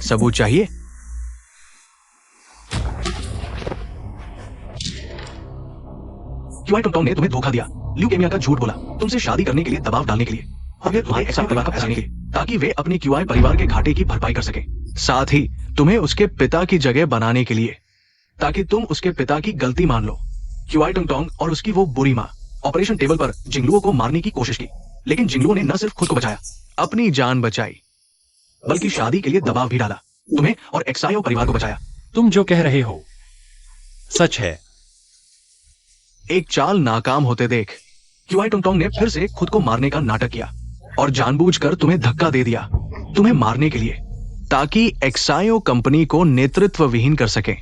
सबूत चाहिए? क्यूआई टोंग ने तुम्हें धोखा दिया, ल्यूकेमिया का झूठ बोला, तुमसे शादी करने के लिए दबाव डालने के लिए, और फिर तुम्हारे एक्साई परिवार का पैसा लेने के लिए, ताकि वे अपनी क्यूआई परिवार के घाटे की भरपाई कर सके। साथ ही तुम्हें उसके पिता की जगह बनाने के लिए, ताकि तुम उसके पिता की गलती मान लो। क्यूआई टोंग और उसकी वो बुरी माँ ऑपरेशन टेबल पर जिंगलुओ को मारने की कोशिश की, लेकिन जिंगलुओ ने न सिर्फ खुद को बचाया, अपनी जान बचाई, बल्कि शादी के लिए दबाव भी डाला, तुम्हें और एक्साई परिवार को बचाया। तुम जो कह रहे हो सच है। एक चाल नाकाम होते देख क्यूआई टोंग ने फिर से खुद को मारने का नाटक किया और जानबूझकर तुम्हें धक्का दे दिया, तुम्हें मारने के लिए, ताकि एक्सायो कंपनी को नेतृत्व विहीन कर सके।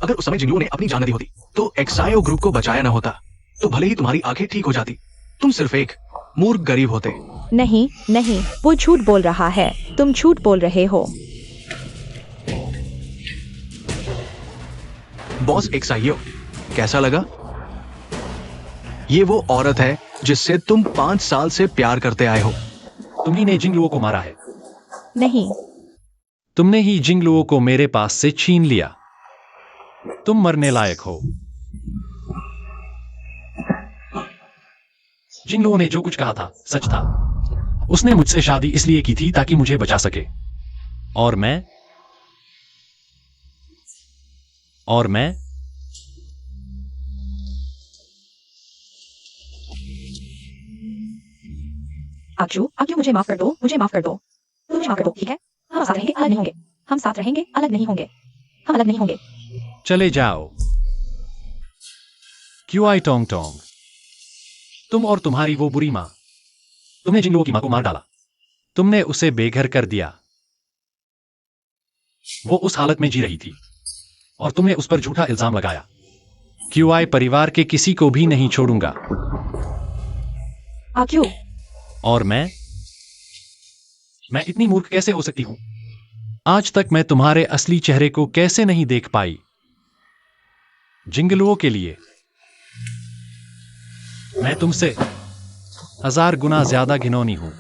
अगर उस समय जिंगलुओ ने अपनी जान दी होती तो एक्सायो ग्रुप को बचाया ना होता, तो भले ही तुम्हारी आंखें ठीक हो जाती, तुम सिर्फ एक मूर्ख गरीब होते। नहीं नहीं, वो झूठ बोल रहा है, तुम झूठ बोल रहे हो। बॉस एक्साइयो, कैसा लगा? ये वो औरत है जिससे तुम 5 साल से प्यार करते आए हो। तुम्ही ने जिंगलुओ को मारा है। नहीं, तुमने ही जिंगलुओ को मेरे पास से छीन लिया। तुम मरने लायक हो। जिंगलुओ ने जो कुछ कहा था सच था। उसने मुझसे शादी इसलिए की थी ताकि मुझे बचा सके। और मैं आक्यू, मुझे माफ कर दो, मुझे माफ कर दो, मुझे माफ कर दो, ठीक है? हम साथ रहेंगे, अलग नहीं होंगे। हम साथ रहेंगे, अलग नहीं होंगे। हम अलग नहीं होंगे। चले जाओ। क्यूआई टोंग, तुम और तुम्हारी वो बुरी मां, तुमने जिंगलुओ की मां को मार डाला। तुमने उसे बेघर कर दिया। वो उस हालत में जी रही थी और तुमने उस पर झूठा इल्जाम लगाया। क्यूआई परिवार के किसी को भी नहीं छोड़ूंगा। आक्यू, और मैं इतनी मूर्ख कैसे हो सकती हूं? आज तक मैं तुम्हारे असली चेहरे को कैसे नहीं देख पाई? जिंगलुओ के लिए मैं तुमसे 1000 गुना ज्यादा घिनौनी हूं।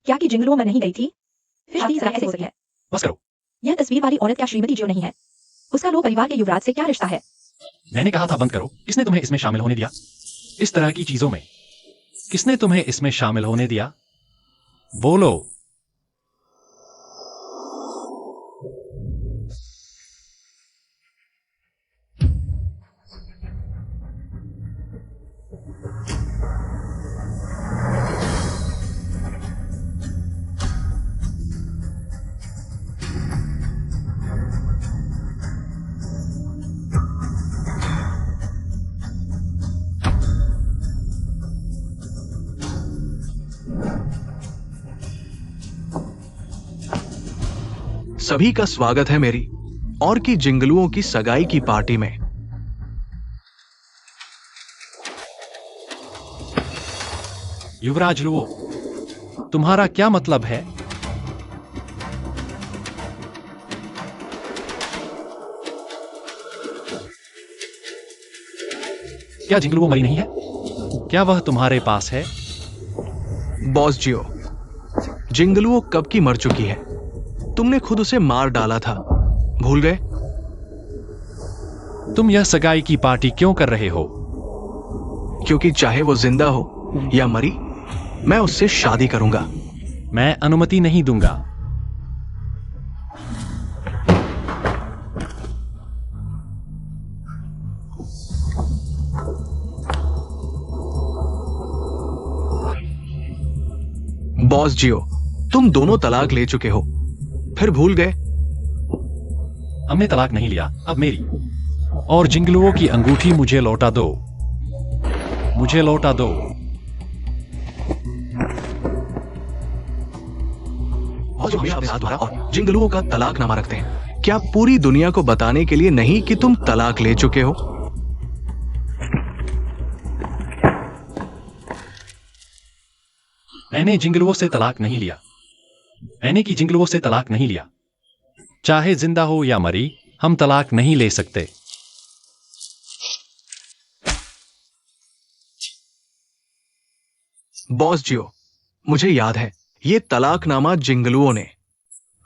क्या कि जिंगलुओ में नहीं गई थी? फिर शादी कैसे हो सकी है? बस करो। यह तस्वीर वाली औरत क्या श्रीमती जियो नहीं है? उसका लो परिवार के युवराज से क्या रिश्ता है? मैंने कहा था बंद करो। किसने तुम्हें इसमें शामिल होने दिया? इस तरह की चीजों में किसने तुम्हें इसमें शामिल होने दिया? बोलो। सभी का स्वागत है मेरी और की जिंगलुओं की सगाई की पार्टी में। युवराज लुओ, तुम्हारा क्या मतलब है? क्या जिंगलुओ मरी नहीं है? क्या वह तुम्हारे पास है? बॉस जियो, जिंगलुओ कब की मर चुकी है। तुमने खुद उसे मार डाला था, भूल गए? तुम यह सगाई की पार्टी क्यों कर रहे हो? क्योंकि चाहे वो जिंदा हो या मरी, मैं उससे शादी करूंगा। मैं अनुमति नहीं दूंगा। बॉस जियो, तुम दोनों तलाक ले चुके हो, फिर भूल गए? हमने तलाक नहीं लिया, अब मेरी और जिंगलुओ की अंगूठी मुझे लौटा दो, मुझे लौटा दो। और जो हमेशा अपने साथ द्वारा और जिंगलुओं का तलाकनामा रखते हैं, क्या पूरी दुनिया को बताने के लिए नहीं कि तुम तलाक ले चुके हो? मैंने जिंगलुओं से तलाक नहीं लिया, मैंने की जिंगलुओं से तलाक नहीं लिया। चाहे जिंदा हो या मरी, हम तलाक नहीं ले सकते। बॉस जियो, मुझे याद है, ये तलाकनामा जिंगलुओं ने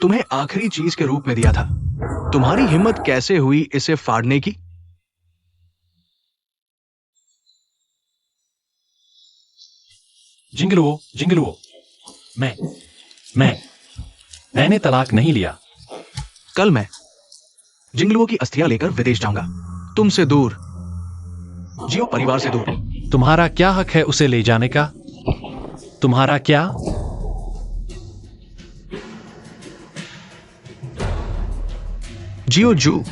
तुम्हें आखिरी चीज के रूप में दिया था। तुम्हारी हिम्मत कैसे हुई इसे फाड़ने की? जिंगलुओ, जिंगलुओ, मैंने तलाक नहीं लिया। कल मैं जिंगलुओं की अस्थियां लेकर विदेश जाऊंगा, तुमसे दूर, जियो परिवार से दूर। तुम्हारा क्या हक है उसे ले जाने का? तुम्हारा क्या? जियो जू,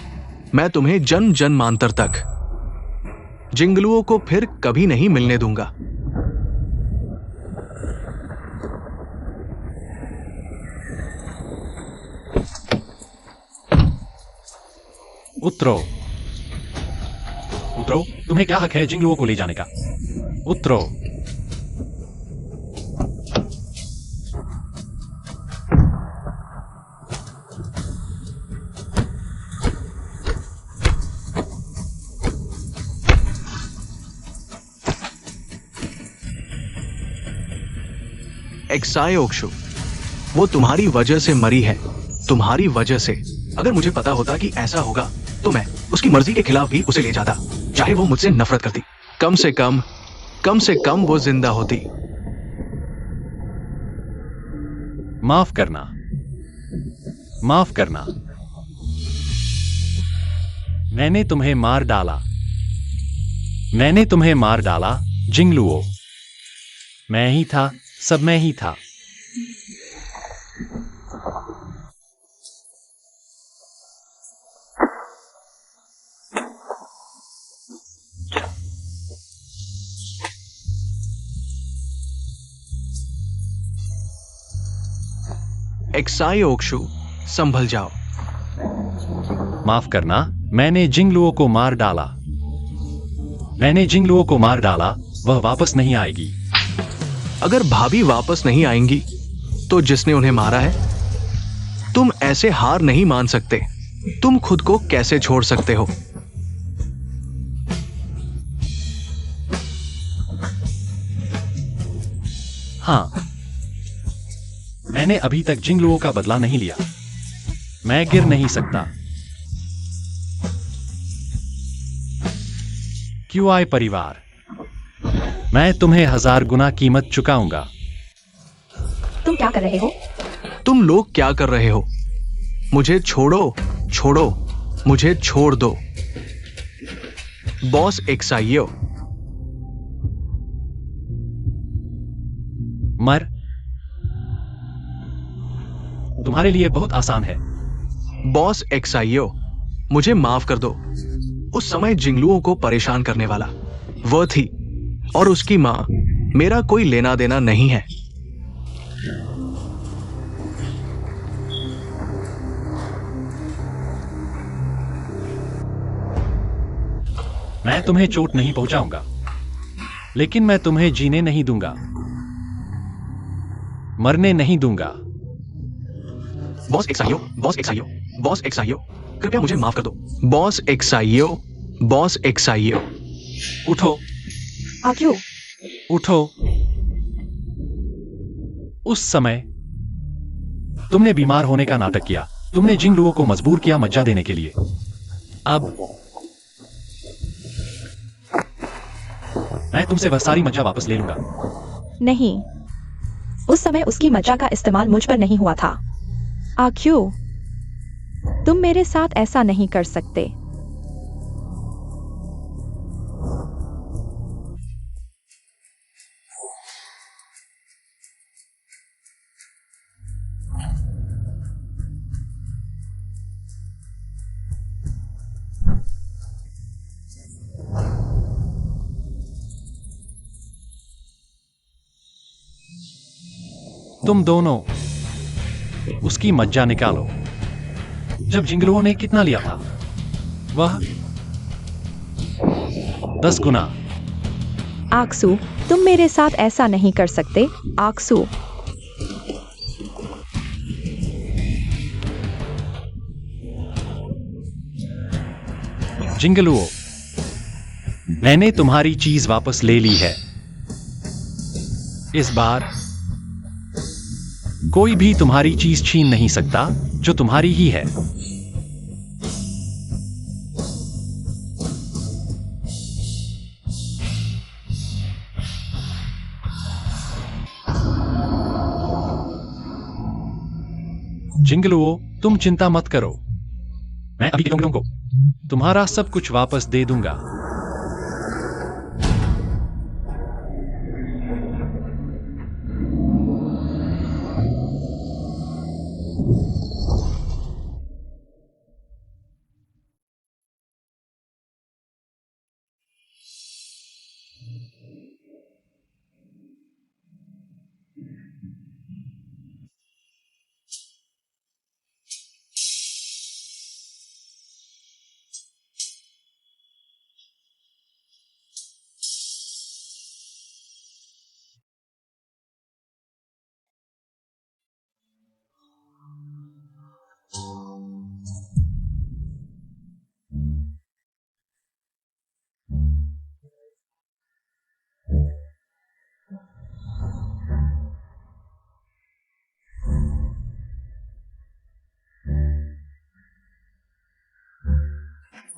मैं तुम्हें जन्म जन्मांतर तक जिंगलुओं को फिर कभी नहीं मिलने दूंगा। उतरो, उतरो, तुम्हें क्या हक है जिंगलुओं को ले जाने का? उतरो। एक्साई ओक्शु, वो तुम्हारी वजह से मरी है, तुम्हारी वजह से। अगर मुझे पता होता कि ऐसा होगा तो मैं उसकी मर्जी के खिलाफ भी उसे ले जाता, चाहे वो मुझसे नफरत करती। कम से कम वो जिंदा होती। माफ करना, माफ करना। मैंने तुम्हें मार डाला, मैंने तुम्हें मार डाला जिंगलुओ। मैं ही था, सब मैं ही था। एक्साई ओक्शु, संभल जाओ। माफ करना, मैंने जिंगलुओ को मार डाला, मैंने जिंगलुओ को मार डाला। वह वापस नहीं आएगी। अगर भाभी वापस नहीं आएंगी तो जिसने उन्हें मारा है? तुम ऐसे हार नहीं मान सकते। तुम खुद को कैसे छोड़ सकते हो? हाँ, मैंने अभी तक जिंगलुओं का बदला नहीं लिया। मैं गिर नहीं सकता। क्यों आए परिवार? मैं तुम्हें 1000 गुना कीमत चुकाऊंगा। तुम क्या कर रहे हो? तुम लोग क्या कर रहे हो? मुझे छोड़ो, छोड़ो, मुझे छोड़ दो। बॉस एक्साइयो, मर। तुम्हारे लिए बहुत आसान है। बॉस एक्साइयो, मुझे माफ कर दो। उस समय जिंगलुओं को परेशान करने वाला वह थी, और उसकी मां। मेरा कोई लेना देना नहीं है। मैं तुम्हें चोट नहीं पहुंचाऊंगा, लेकिन मैं तुम्हें जीने नहीं दूंगा, मरने नहीं दूंगा। बॉस एक्साइयो, बॉस एक्साइयो, बॉस एक्साइयो, कृपया मुझे माफ कर दो। बॉस एक्साइयो, बॉस एक्साइयो, उठो, आक्यू, उठो। उस समय तुमने बीमार होने का नाटक किया। तुमने जिंगलुओं को मजबूर किया मज्जा देने के लिए। अब मैं तुमसे वह सारी मज्जा वापस ले लूंगा। नहीं, उस समय उसकी मज्जा का इस्तेमाल मुझ पर नहीं हुआ था। आक्यू, तुम मेरे साथ ऐसा नहीं कर सकते। तुम दोनों उसकी मज्जा निकालो। जब जिंगलुओ ने कितना लिया था? वह 10 गुना। आक्सू, तुम मेरे साथ ऐसा नहीं कर सकते। आक्सू, जिंगलुओ, मैंने तुम्हारी चीज वापस ले ली है। इस बार कोई भी तुम्हारी चीज छीन नहीं सकता जो तुम्हारी ही है। जिंगलुओ, तुम चिंता मत करो, मैं अभी तुमको तुम्हारा सब कुछ वापस दे दूंगा।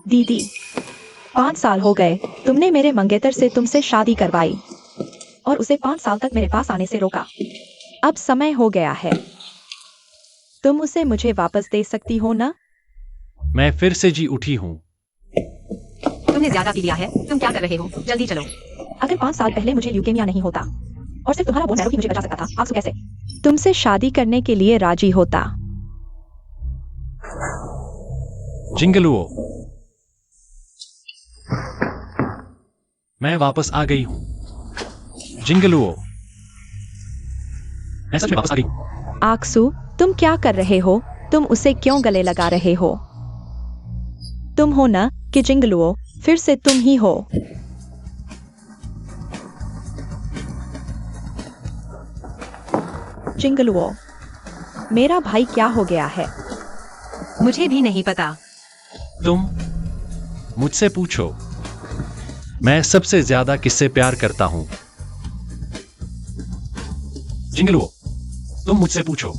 दीदी, 5 साल हो गए तुमने मेरे मंगेतर से तुमसे शादी करवाई और उसे 5 साल तक मेरे पास आने से रोका। अब समय हो गया है, तुम उसे मुझे वापस दे सकती हो ना? मैं फिर से जी उठी हूं। तुमने ज्यादा पी लिया है। तुम क्या कर रहे हो? जल्दी चलो। अगर 5 साल पहले मुझे ल्यूकेमिया नहीं होता और सिर्फ तुम्हारा बोन नैरो ही मुझे बचा सकता था, आक्सू कैसे तुमसे शादी करने के लिए राजी होता? जिंगलुओ, मैं वापस आ गई हूं। जिंगलुओ, मैं सच में वापस आ गई हूं। आक्सू, तुम क्या कर रहे हो? तुम उसे क्यों गले लगा रहे हो? तुम हो ना कि जिंगलुओ फिर से तुम ही हो? जिंगलुओ, मेरा भाई क्या हो गया है? मुझे भी नहीं पता। तुम मुझसे पूछो, मैं सबसे ज्यादा किससे प्यार करता हूं? जिंगलुओ, तुम मुझसे पूछो,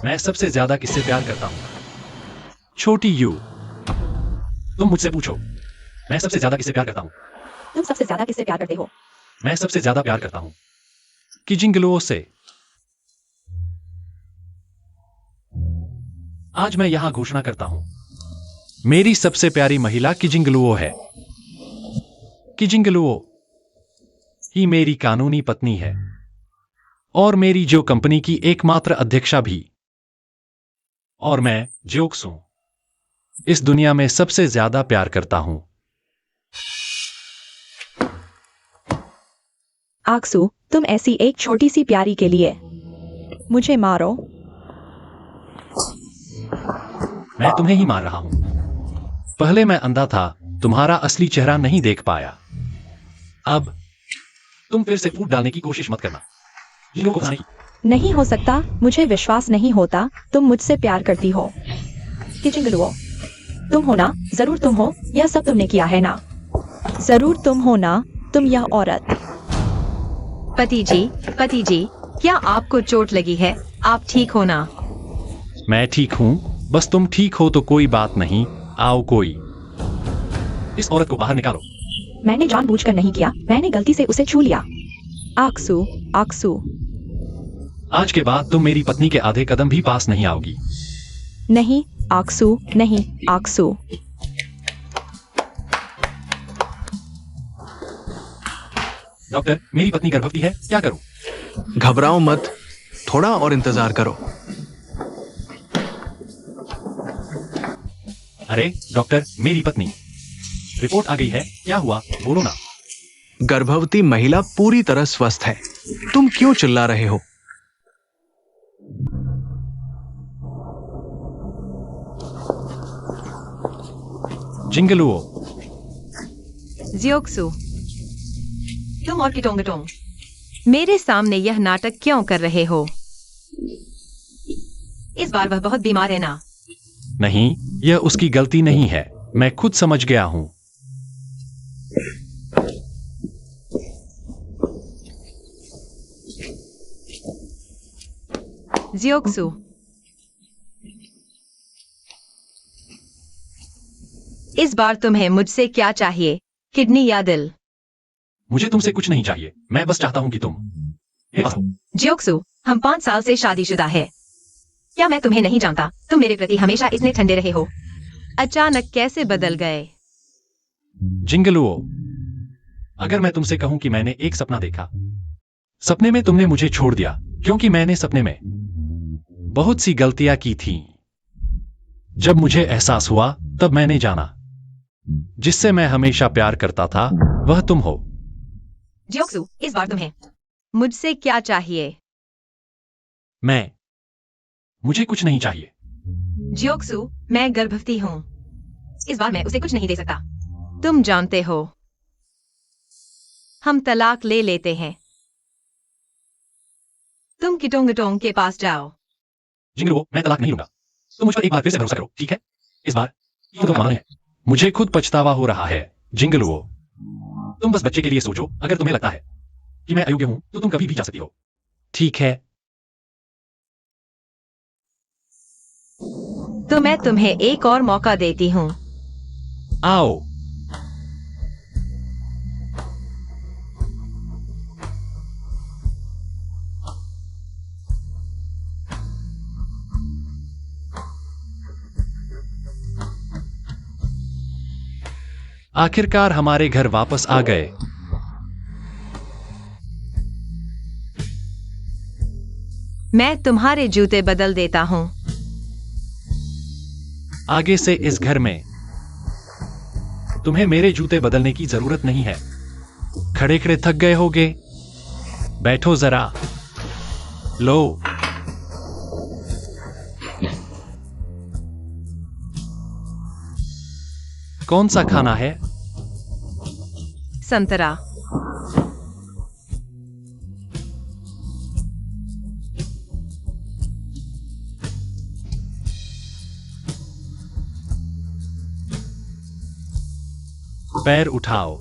मैं सबसे ज्यादा किससे प्यार करता हूं? छोटी यू, तुम मुझसे पूछो, मैं सबसे ज्यादा किससे प्यार करता हूं? तुम सबसे ज्यादा किससे प्यार करते हो? मैं सबसे ज्यादा प्यार करता हूं कि जिंगलुओ से। आज मैं यहां घोषणा करता हूं, मेरी सबसे प्यारी महिला कि जिंगलुओ है। कि जिंगलुओ ही मेरी कानूनी पत्नी है और मेरी जो कंपनी की एकमात्र अध्यक्षा भी। और मैं जोक्सू इस दुनिया में सबसे ज्यादा प्यार करता हूं। आक्सू, तुम ऐसी एक छोटी सी प्यारी के लिए मुझे मारो। मैं तुम्हें ही मार रहा हूं। पहले मैं अंधा था, तुम्हारा असली चेहरा नहीं देख पाया। अब तुम फिर से फूट डालने की कोशिश मत करना। जिंगलुओ को फंसाने की। नहीं हो सकता, मुझे विश्वास नहीं होता तुम मुझसे प्यार करती हो। कि जिंगलुओ, तुम हो ना? जरूर तुम हो, यह सब तुमने किया है ना? जरूर तुम हो ना? तुम यह औरत। पति जी, क्या आपको चोट लगी है? आप ठीक हो ना? मैं ठीक हूं, बस तुम ठीक हो तो कोई बात नहीं। आओ कोई इस औरत को बाहर निकालो। मैंने जानबूझकर नहीं किया, मैंने गलती से उसे छू लिया। आक्सू, आक्सू, आज के बाद तुम मेरी पत्नी के आधे कदम भी पास नहीं आओगी। नहीं आक्सू, नहीं आक्सू। डॉक्टर, मेरी पत्नी गर्भवती है, क्या करूं? घबराओ मत, थोड़ा और इंतजार करो। अरे डॉक्टर, मेरी पत्नी, रिपोर्ट आ गई है, क्या हुआ? बोलो ना। गर्भवती महिला पूरी तरह स्वस्थ है। तुम क्यों चिल्ला रहे हो? जिंगलुओ, जियोक्सु, तुम और किटोंगटोंग मेरे सामने यह नाटक क्यों कर रहे हो? इस बार वह बहुत बीमार है ना? नहीं, यह उसकी गलती नहीं है, मैं खुद समझ गया हूं। जियोक्सु, इस बार तुम्हें मुझसे क्या चाहिए, किडनी या दिल? मुझे तुमसे कुछ नहीं चाहिए, मैं बस चाहता हूं कि तुम मेरे पास हो। जियोक्सु, हम 5 साल से शादीशुदा है। क्या मैं तुम्हें नहीं जानता? तुम मेरे प्रति हमेशा इतने ठंडे रहे हो, अचानक कैसे बदल गए? जिंगलुओ, अगर मैं तुमसे कहूं कि मैंने एक सपना देखा, सपने में तुमने मुझे छोड़ दिया क्योंकि मैंने सपने में बहुत सी गलतियां की थी। जब मुझे एहसास हुआ तब मैंने जाना जिससे मैं हमेशा प्यार करता था वह तुम हो। जियोक्सु, इस बार तुम्हें मुझसे क्या चाहिए? मुझे कुछ नहीं चाहिए। जियोक्सु, मैं गर्भवती हूँ। इस बार मैं उसे कुछ नहीं दे सकता। तुम जानते हो, हम तलाक ले लेते हैं। तुम किटोंगटोंग के पास जाओ। जिंगलुओ, मैं तलाक नहीं लूंगा। तुम मुझ पर एक बार फिर से भरोसा करो, ठीक है? इस बार ये तो मान है। मुझे खुद पछतावा हो रहा है। जिंगलुओ, तुम बस बच्चे के लिए सोचो। अगर तुम्हें लगता है कि मैं अयोग्य हूं तो तुम कभी भी जा सकती हो, ठीक है? तो मैं तुम्हें एक और मौका देती हूँ। आओ। आखिरकार हमारे घर वापस आ गए। मैं तुम्हारे जूते बदल देता हूँ। आगे से इस घर में तुम्हें मेरे जूते बदलने की जरूरत नहीं है। खड़े खड़े थक गए होगे, बैठो जरा। लो। कौन सा खाना है? संतरा। पैर उठाओ।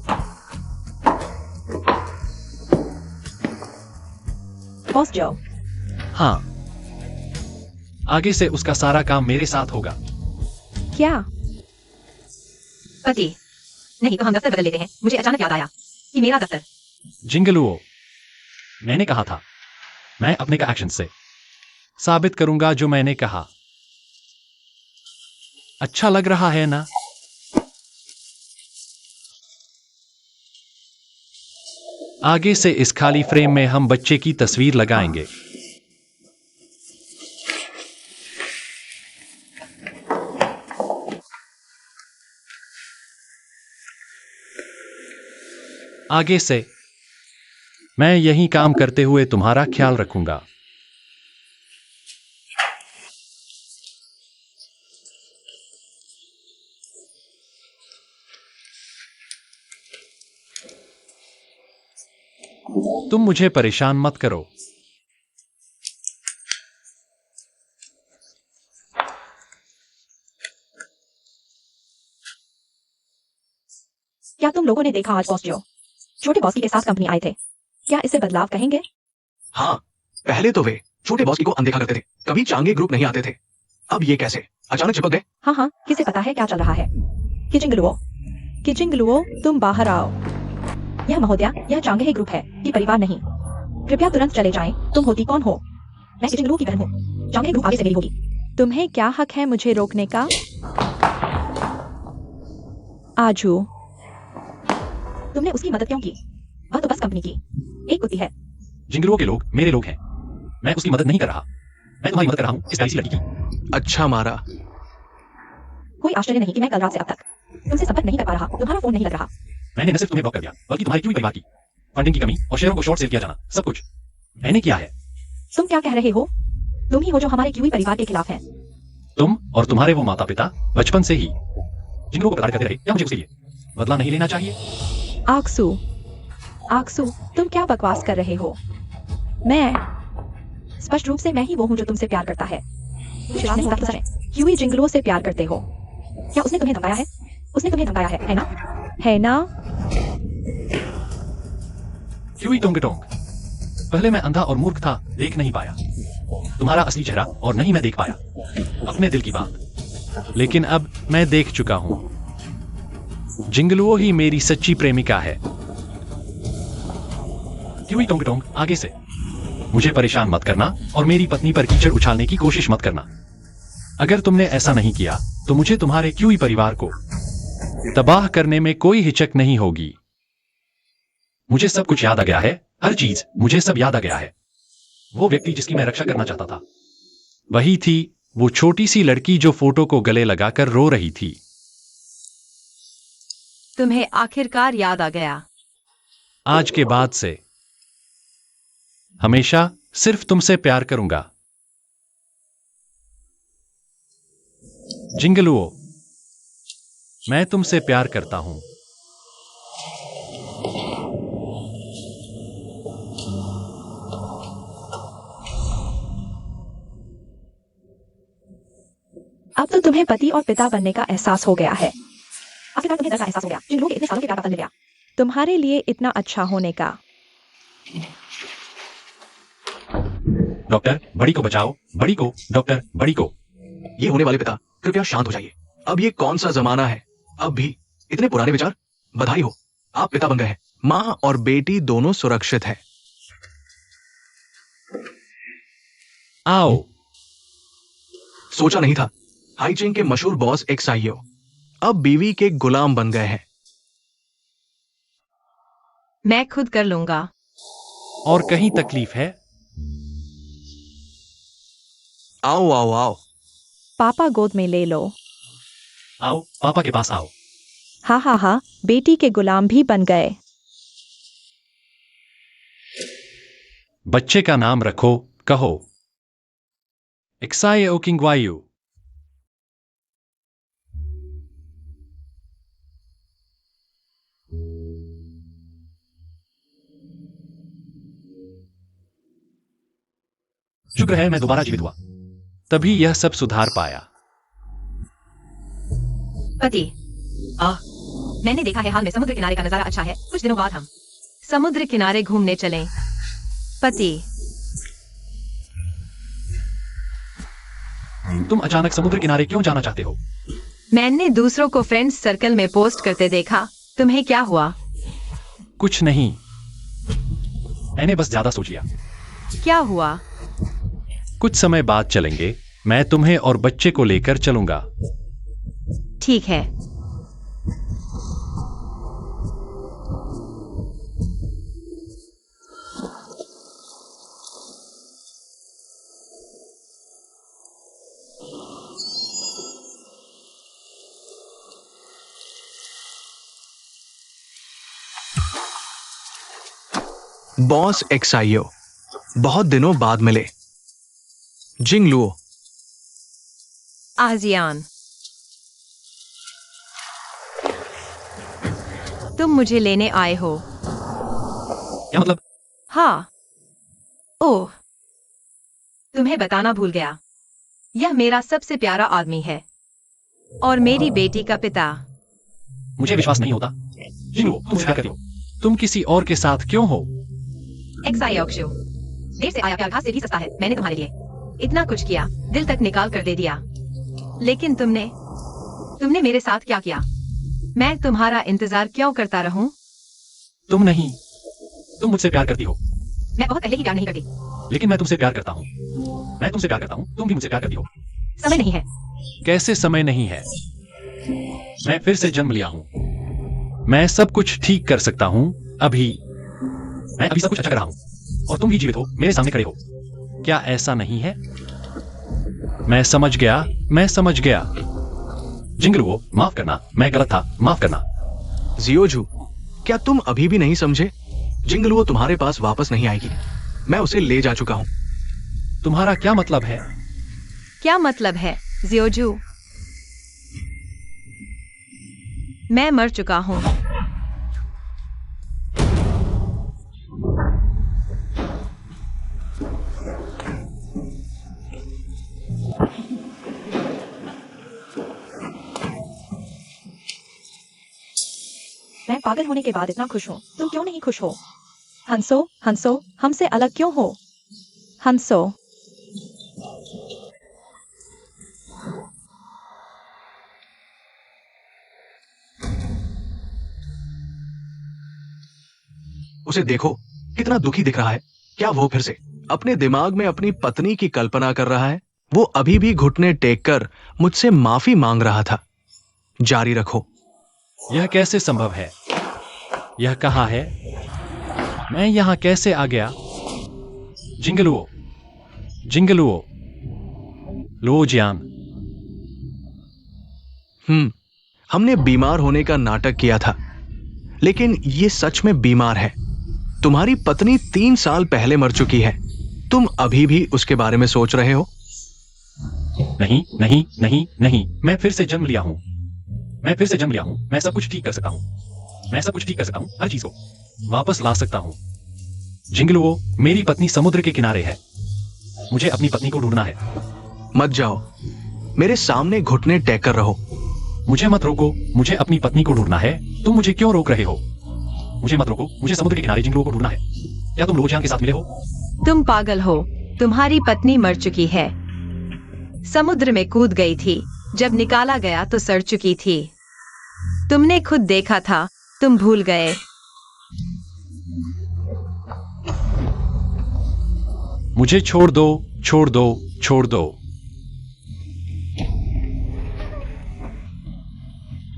बॉस जाओ। हाँ, आगे से उसका सारा काम मेरे साथ होगा। क्या? पति, नहीं तो हम दफ्तर बदल लेते हैं। मुझे अचानक याद आया कि मेरा दफ्तर। जिंगलुओ, मैंने कहा था मैं अपने का एक्शन से साबित करूंगा जो मैंने कहा। अच्छा लग रहा है ना? आगे से इस खाली फ्रेम में हम बच्चे की तस्वीर लगाएंगे। आगे से मैं यही काम करते हुए तुम्हारा ख्याल रखूंगा। तुम मुझे परेशान मत करो। क्या तुम लोगों ने देखा आज बॉस जो छोटे बॉस के साथ कंपनी आए थे? क्या इसे बदलाव कहेंगे? हाँ, पहले तो वे छोटे बॉस को अनदेखा करते थे, कभी चांगे ग्रुप नहीं आते थे। अब ये कैसे अचानक चिपक गए? हाँ हाँ, किसे पता है क्या चल रहा है? किचिंगलुओ, तुम बाहर आओ। यह महोदया, यह चांगे ग्रुप है, ये परिवार नहीं। कृपया तुरंत चले जाएं। तुम होती कौन हो? मैं किचिंगलुओ की बहन हूँ। चांगे ग्रुप आगे से मेरी होगी। तुम्हें क्या हक है मुझे रोकने का? आजू, तुमने उसकी मदद क्यों की? वह तो बस कंपनी की एक कुत्ती है। जिंगलुओ के लोग मेरे लोग हैं। मैं उसकी मदद नहीं कर रहा, मैं तुम्हारी मदद कर रहा हूं इस प्यारी सी लड़की की। अच्छा मारा। कोई आश्चर्य नहीं कि मैं कल रात से अब तक तुमसे संपर्क नहीं कर पा रहा। तुम्हारा फोन नहीं लग रहा। मैंने न सिर्फ तुम्हें ब्लॉक कर दिया बल्कि तुम्हारी क्यूई परिवार की फंडिंग की कमी और शेयरों को शॉर्ट सेल किया जाना, सब कुछ मैंने किया है। तुम क्या कह रहे हो? तुम ही हो जो हमारे क्यूई परिवार के खिलाफ है। तुम और तुम्हारे वो माता पिता बचपन से ही जिंगलुओ को प्रताड़ित करते रहे, क्या मुझे उसके लिए बदला नहीं लेना चाहिए? आक्सू, आक्सू, तुम क्या बकवास कर रहे हो? मैं स्पष्ट रूप से मैं ही वो हूँ जो तुमसे प्यार करता है। विश्वास नहीं होता कि सच है। ह्यूई जिंगलुओ से प्यार करते हो। क्या उसने तुम्हें धमकाया है? उसने तुम्हें धमकाया है ना? है ना? ह्यूई टोंगटोंग, पहले मैं अंधा और मूर्ख था, देख नहीं पाया तुम्हारा असली चेहरा और नहीं मैं देख पाया अपने दिल की बात। लेकिन अब मैं देख चुका हूं। जिंगलुओ ही मेरी सच्ची प्रेमिका है। ह्यूई टोंगटोंग, आगे से मुझे परेशान मत करना और मेरी पत्नी पर कीचड़ उछालने की कोशिश मत करना। अगर तुमने ऐसा नहीं किया तो मुझे तुम्हारे क्यूई परिवार को तबाह करने में कोई हिचक नहीं होगी। मुझे सब कुछ याद आ गया है, हर चीज, मुझे सब याद आ गया है। वो व्यक्ति जिसकी मैं रक्षा करना चाहता था वही थी वो छोटी सी लड़की जो फोटो को गले लगाकर रो रही थी। तुम्हें आखिरकार याद आ गया। आज के बाद से हमेशा सिर्फ तुमसे प्यार करूंगा। जिंगलुओ, मैं तुमसे प्यार करता हूं। अब तो तुम्हें पति और पिता बनने का एहसास हो गया है। आखिरकार तुम्हें डर का एहसास हो गया जिंगलुओ के इतने सालों के प्यार का फल मिल गया। तुम्हारे लिए इतना अच्छा होने का। डॉक्टर, बड़ी को बचाओ, बड़ी को, डॉक्टर, बड़ी को। ये होने वाले पिता, कृपया शांत हो जाइए। अब ये कौन सा जमाना है? अब भी इतने पुराने विचार? बधाई हो, आप पिता बन गए हैं। माँ और बेटी दोनों सुरक्षित है। आओ। सोचा नहीं था हाईचिंग के मशहूर बॉस एक्साइयो अब बीवी के गुलाम बन गए हैं। मैं खुद कर लूंगा। और कहीं तकलीफ है? आओ आओ आओ। पापा गोद में ले लो। आओ, पापा के पास आओ। हा हा हा, बेटी के गुलाम भी बन गए। बच्चे का नाम रखो, कहो एक्साए ओकिंगवायु। शुक्र है मैं दोबारा जीवित हुआ, तभी यह सब सुधार पाया। पति, मैंने देखा है हाल में समुद्र किनारे का नजारा अच्छा है। कुछ दिनों बाद हम समुद्र किनारे घूमने चलें। पति, तुम अचानक समुद्र किनारे क्यों जाना चाहते हो? मैंने दूसरों को फ्रेंड्स सर्कल में पोस्ट करते देखा। तुम्हें क्या हुआ? कुछ नहीं, मैंने बस ज्यादा सोच लिया। क्या हुआ? कुछ समय बाद चलेंगे, मैं तुम्हें और बच्चे को लेकर चलूंगा। ठीक है। बॉस एक्साइयो बहुत दिनों बाद मिले। जिंगलुओ, आजियान, तुम मुझे लेने आए हो? क्या मतलब? हाँ। ओह, तुम्हें बताना भूल गया। यह मेरा सबसे प्यारा आदमी है और मेरी बेटी का पिता। मुझे विश्वास नहीं होता। जिंगलुओ, तुम क्या करती हो? तुम किसी और के साथ क्यों हो? एक्सायोक्शु, देर से आया प्यार घास से भी सस्ता है। मैंने तुम्हारे लिए इतना कुछ किया, दिल तक निकाल कर दे दिया, लेकिन तुमने मेरे साथ क्या किया? मैं तुम्हारा इंतजार क्यों करता रहूं? तुम नहीं, तुम मुझसे प्यार करती हो। मैं बहुत पहले ही प्यार नहीं करती। लेकिन मैं तुमसे प्यार करता हूँ। मैं तुमसे प्यार करता हूँ, तुम भी मुझसे प्यार करती हो। समय नहीं है। कैसे समय नहीं है? मैं फिर से जन्म लिया हूँ। मैं सब कुछ ठीक कर सकता हूँ। मैं अभी सब कुछ अच्छा कर रहा हूँ और तुम भी जीवित हो, मेरे सामने खड़े हो। क्या ऐसा नहीं है? मैं समझ गया। जिंगलुओ, माफ करना, मैं गलत था, माफ करना। जियोजू, क्या तुम अभी भी नहीं समझे? जिंगलुओ तुम्हारे पास वापस नहीं आएगी। मैं उसे ले जा चुका हूं। तुम्हारा क्या मतलब है? क्या मतलब है, जियोजू? मैं मर चुका हूँ। मैं पागल होने के बाद इतना खुश हूँ, तुम क्यों नहीं खुश हो? हंसो, हंसो, हमसे अलग क्यों हो? हंसो। उसे देखो, कितना दुखी दिख रहा है। क्या वो फिर से अपने दिमाग में अपनी पत्नी की कल्पना कर रहा है? वो अभी भी घुटने टेक कर मुझसे माफी मांग रहा था। जारी रखो। यह कैसे संभव है? यह कहाँ है? मैं यहाँ कैसे आ गया? जिंगलुओ, जिंगलुओ, लोजियान। हमने बीमार होने का नाटक किया था, लेकिन ये सच में बीमार है। तुम्हारी पत्नी 3 साल पहले मर चुकी है। तुम अभी भी उसके बारे में सोच रहे हो? नहीं, नहीं, नहीं, नहीं, मैं फिर से जन्म लिया हूँ। मैं फिर से जन्म लिया हूँ। मैं सब कुछ ठीक कर सकता हूँ। मैं सब कुछ ठीक कर सकता हूँ। हर चीज को वापस ला सकता हूँ। जिंगलुओ, मेरी पत्नी समुद्र के किनारे है। मुझे अपनी पत्नी को ढूंढना है। मत जाओ, मेरे सामने घुटने टेक कर रहो। मुझे मत रोको, मुझे अपनी पत्नी को ढूंढना है। तुम मुझे क्यों रोक रहे हो? मुझे मत रोको, मुझे समुद्र के किनारे जिंगलुओ को ढूंढना है। क्या तुम लोजियान के साथ मिले हो? तुम पागल हो। तुम्हारी पत्नी मर चुकी है। समुद्र में कूद गई थी। जब निकाला गया तो सड़ चुकी थी। तुमने खुद देखा था। तुम भूल गए। मुझे छोड़ दो, छोड़ दो, छोड़ दो।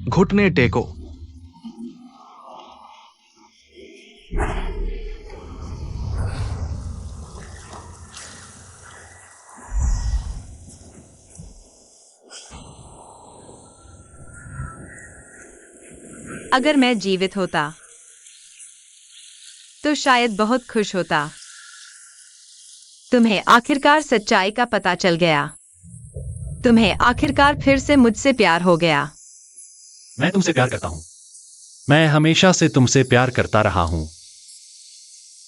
घुटने टेको। अगर मैं जीवित होता तो शायद बहुत खुश होता। तुम्हें आखिरकार सच्चाई का पता चल गया। तुम्हें आखिरकार फिर से मुझसे प्यार हो गया। मैं तुमसे प्यार करता हूँ। मैं हमेशा से तुमसे प्यार करता रहा हूँ।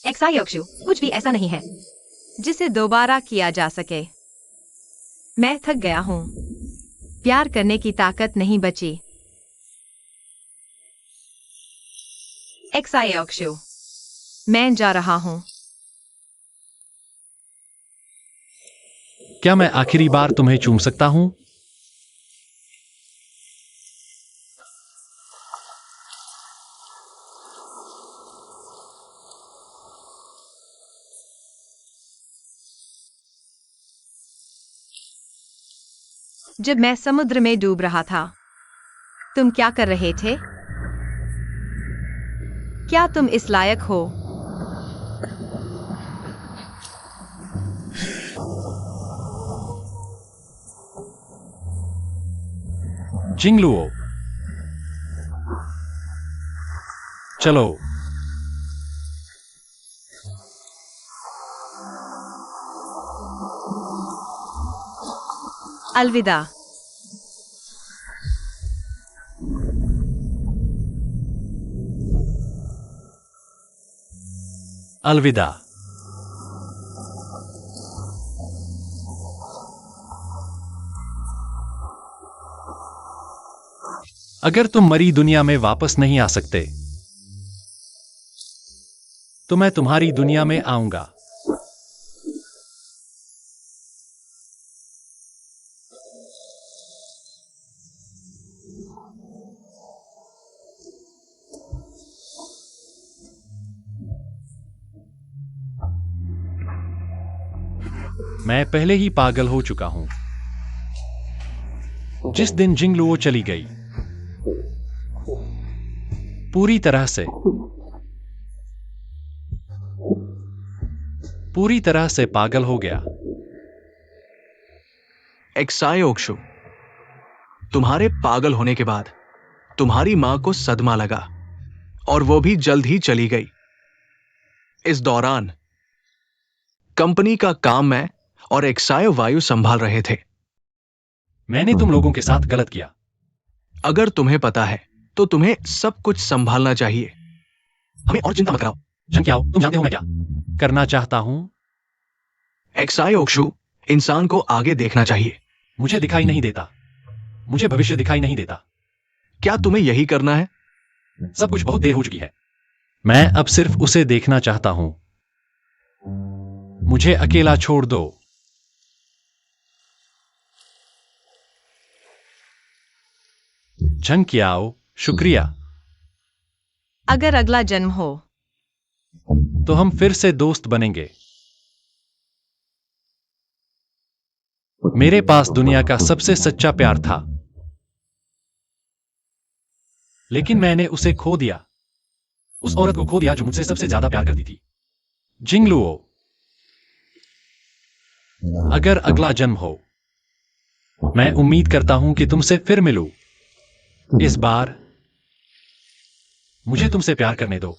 एक्सायोक्षु, कुछ भी ऐसा नहीं है जिसे दोबारा किया जा सके। मैं थक गया हूँ। प्यार करने की ताकत नहीं बची। एक्सायोक्षु, मैं जा रहा हूँ। क्या मैं आखिरी बार तुम्हें चूम सकता हूँ? जब मैं समुद्र में डूब रहा था, तुम क्या कर रहे थे? क्या तुम इस लायक हो? जिंगलुओ, चलो। अलविदा। अलविदा। अगर तुम मरी दुनिया में वापस नहीं आ सकते, तो मैं तुम्हारी दुनिया में आऊंगा। मैं पहले ही पागल हो चुका हूं। जिस दिन जिंगलुओ चली गई, पूरी तरह से पागल हो गया। एक्सायोक्षु, तुम्हारे पागल होने के बाद तुम्हारी मां को सदमा लगा और वो भी जल्द ही चली गई। इस दौरान कंपनी का काम मैं और एक्सायो वायु संभाल रहे थे। मैंने तुम लोगों के साथ गलत किया। अगर तुम्हें पता है तो तुम्हें सब कुछ संभालना चाहिए। हमें और चिंता मत कराओ। झंक्याओ, तुम जानते हो मैं क्या करना चाहता हूं? एक्साई ओक्शु, इंसान को आगे देखना चाहिए। मुझे दिखाई नहीं देता। मुझे भविष्य दिखाई नहीं देता। क्या तुम्हें यही करना है? सब कुछ बहुत देर हो चुकी है। मैं अब सिर्फ उसे देखना चाहता हूं। मुझे अकेला छोड़ दो। झंक्याओ, शुक्रिया। अगर अगला जन्म हो तो हम फिर से दोस्त बनेंगे। मेरे पास दुनिया का सबसे सच्चा प्यार था, लेकिन मैंने उसे खो दिया। उस औरत को खो दिया जो मुझसे सबसे ज्यादा प्यार करती थी। जिंगलुओ, अगर अगला जन्म हो, मैं उम्मीद करता हूं कि तुमसे फिर मिलूं। इस बार मुझे तुमसे प्यार करने दो।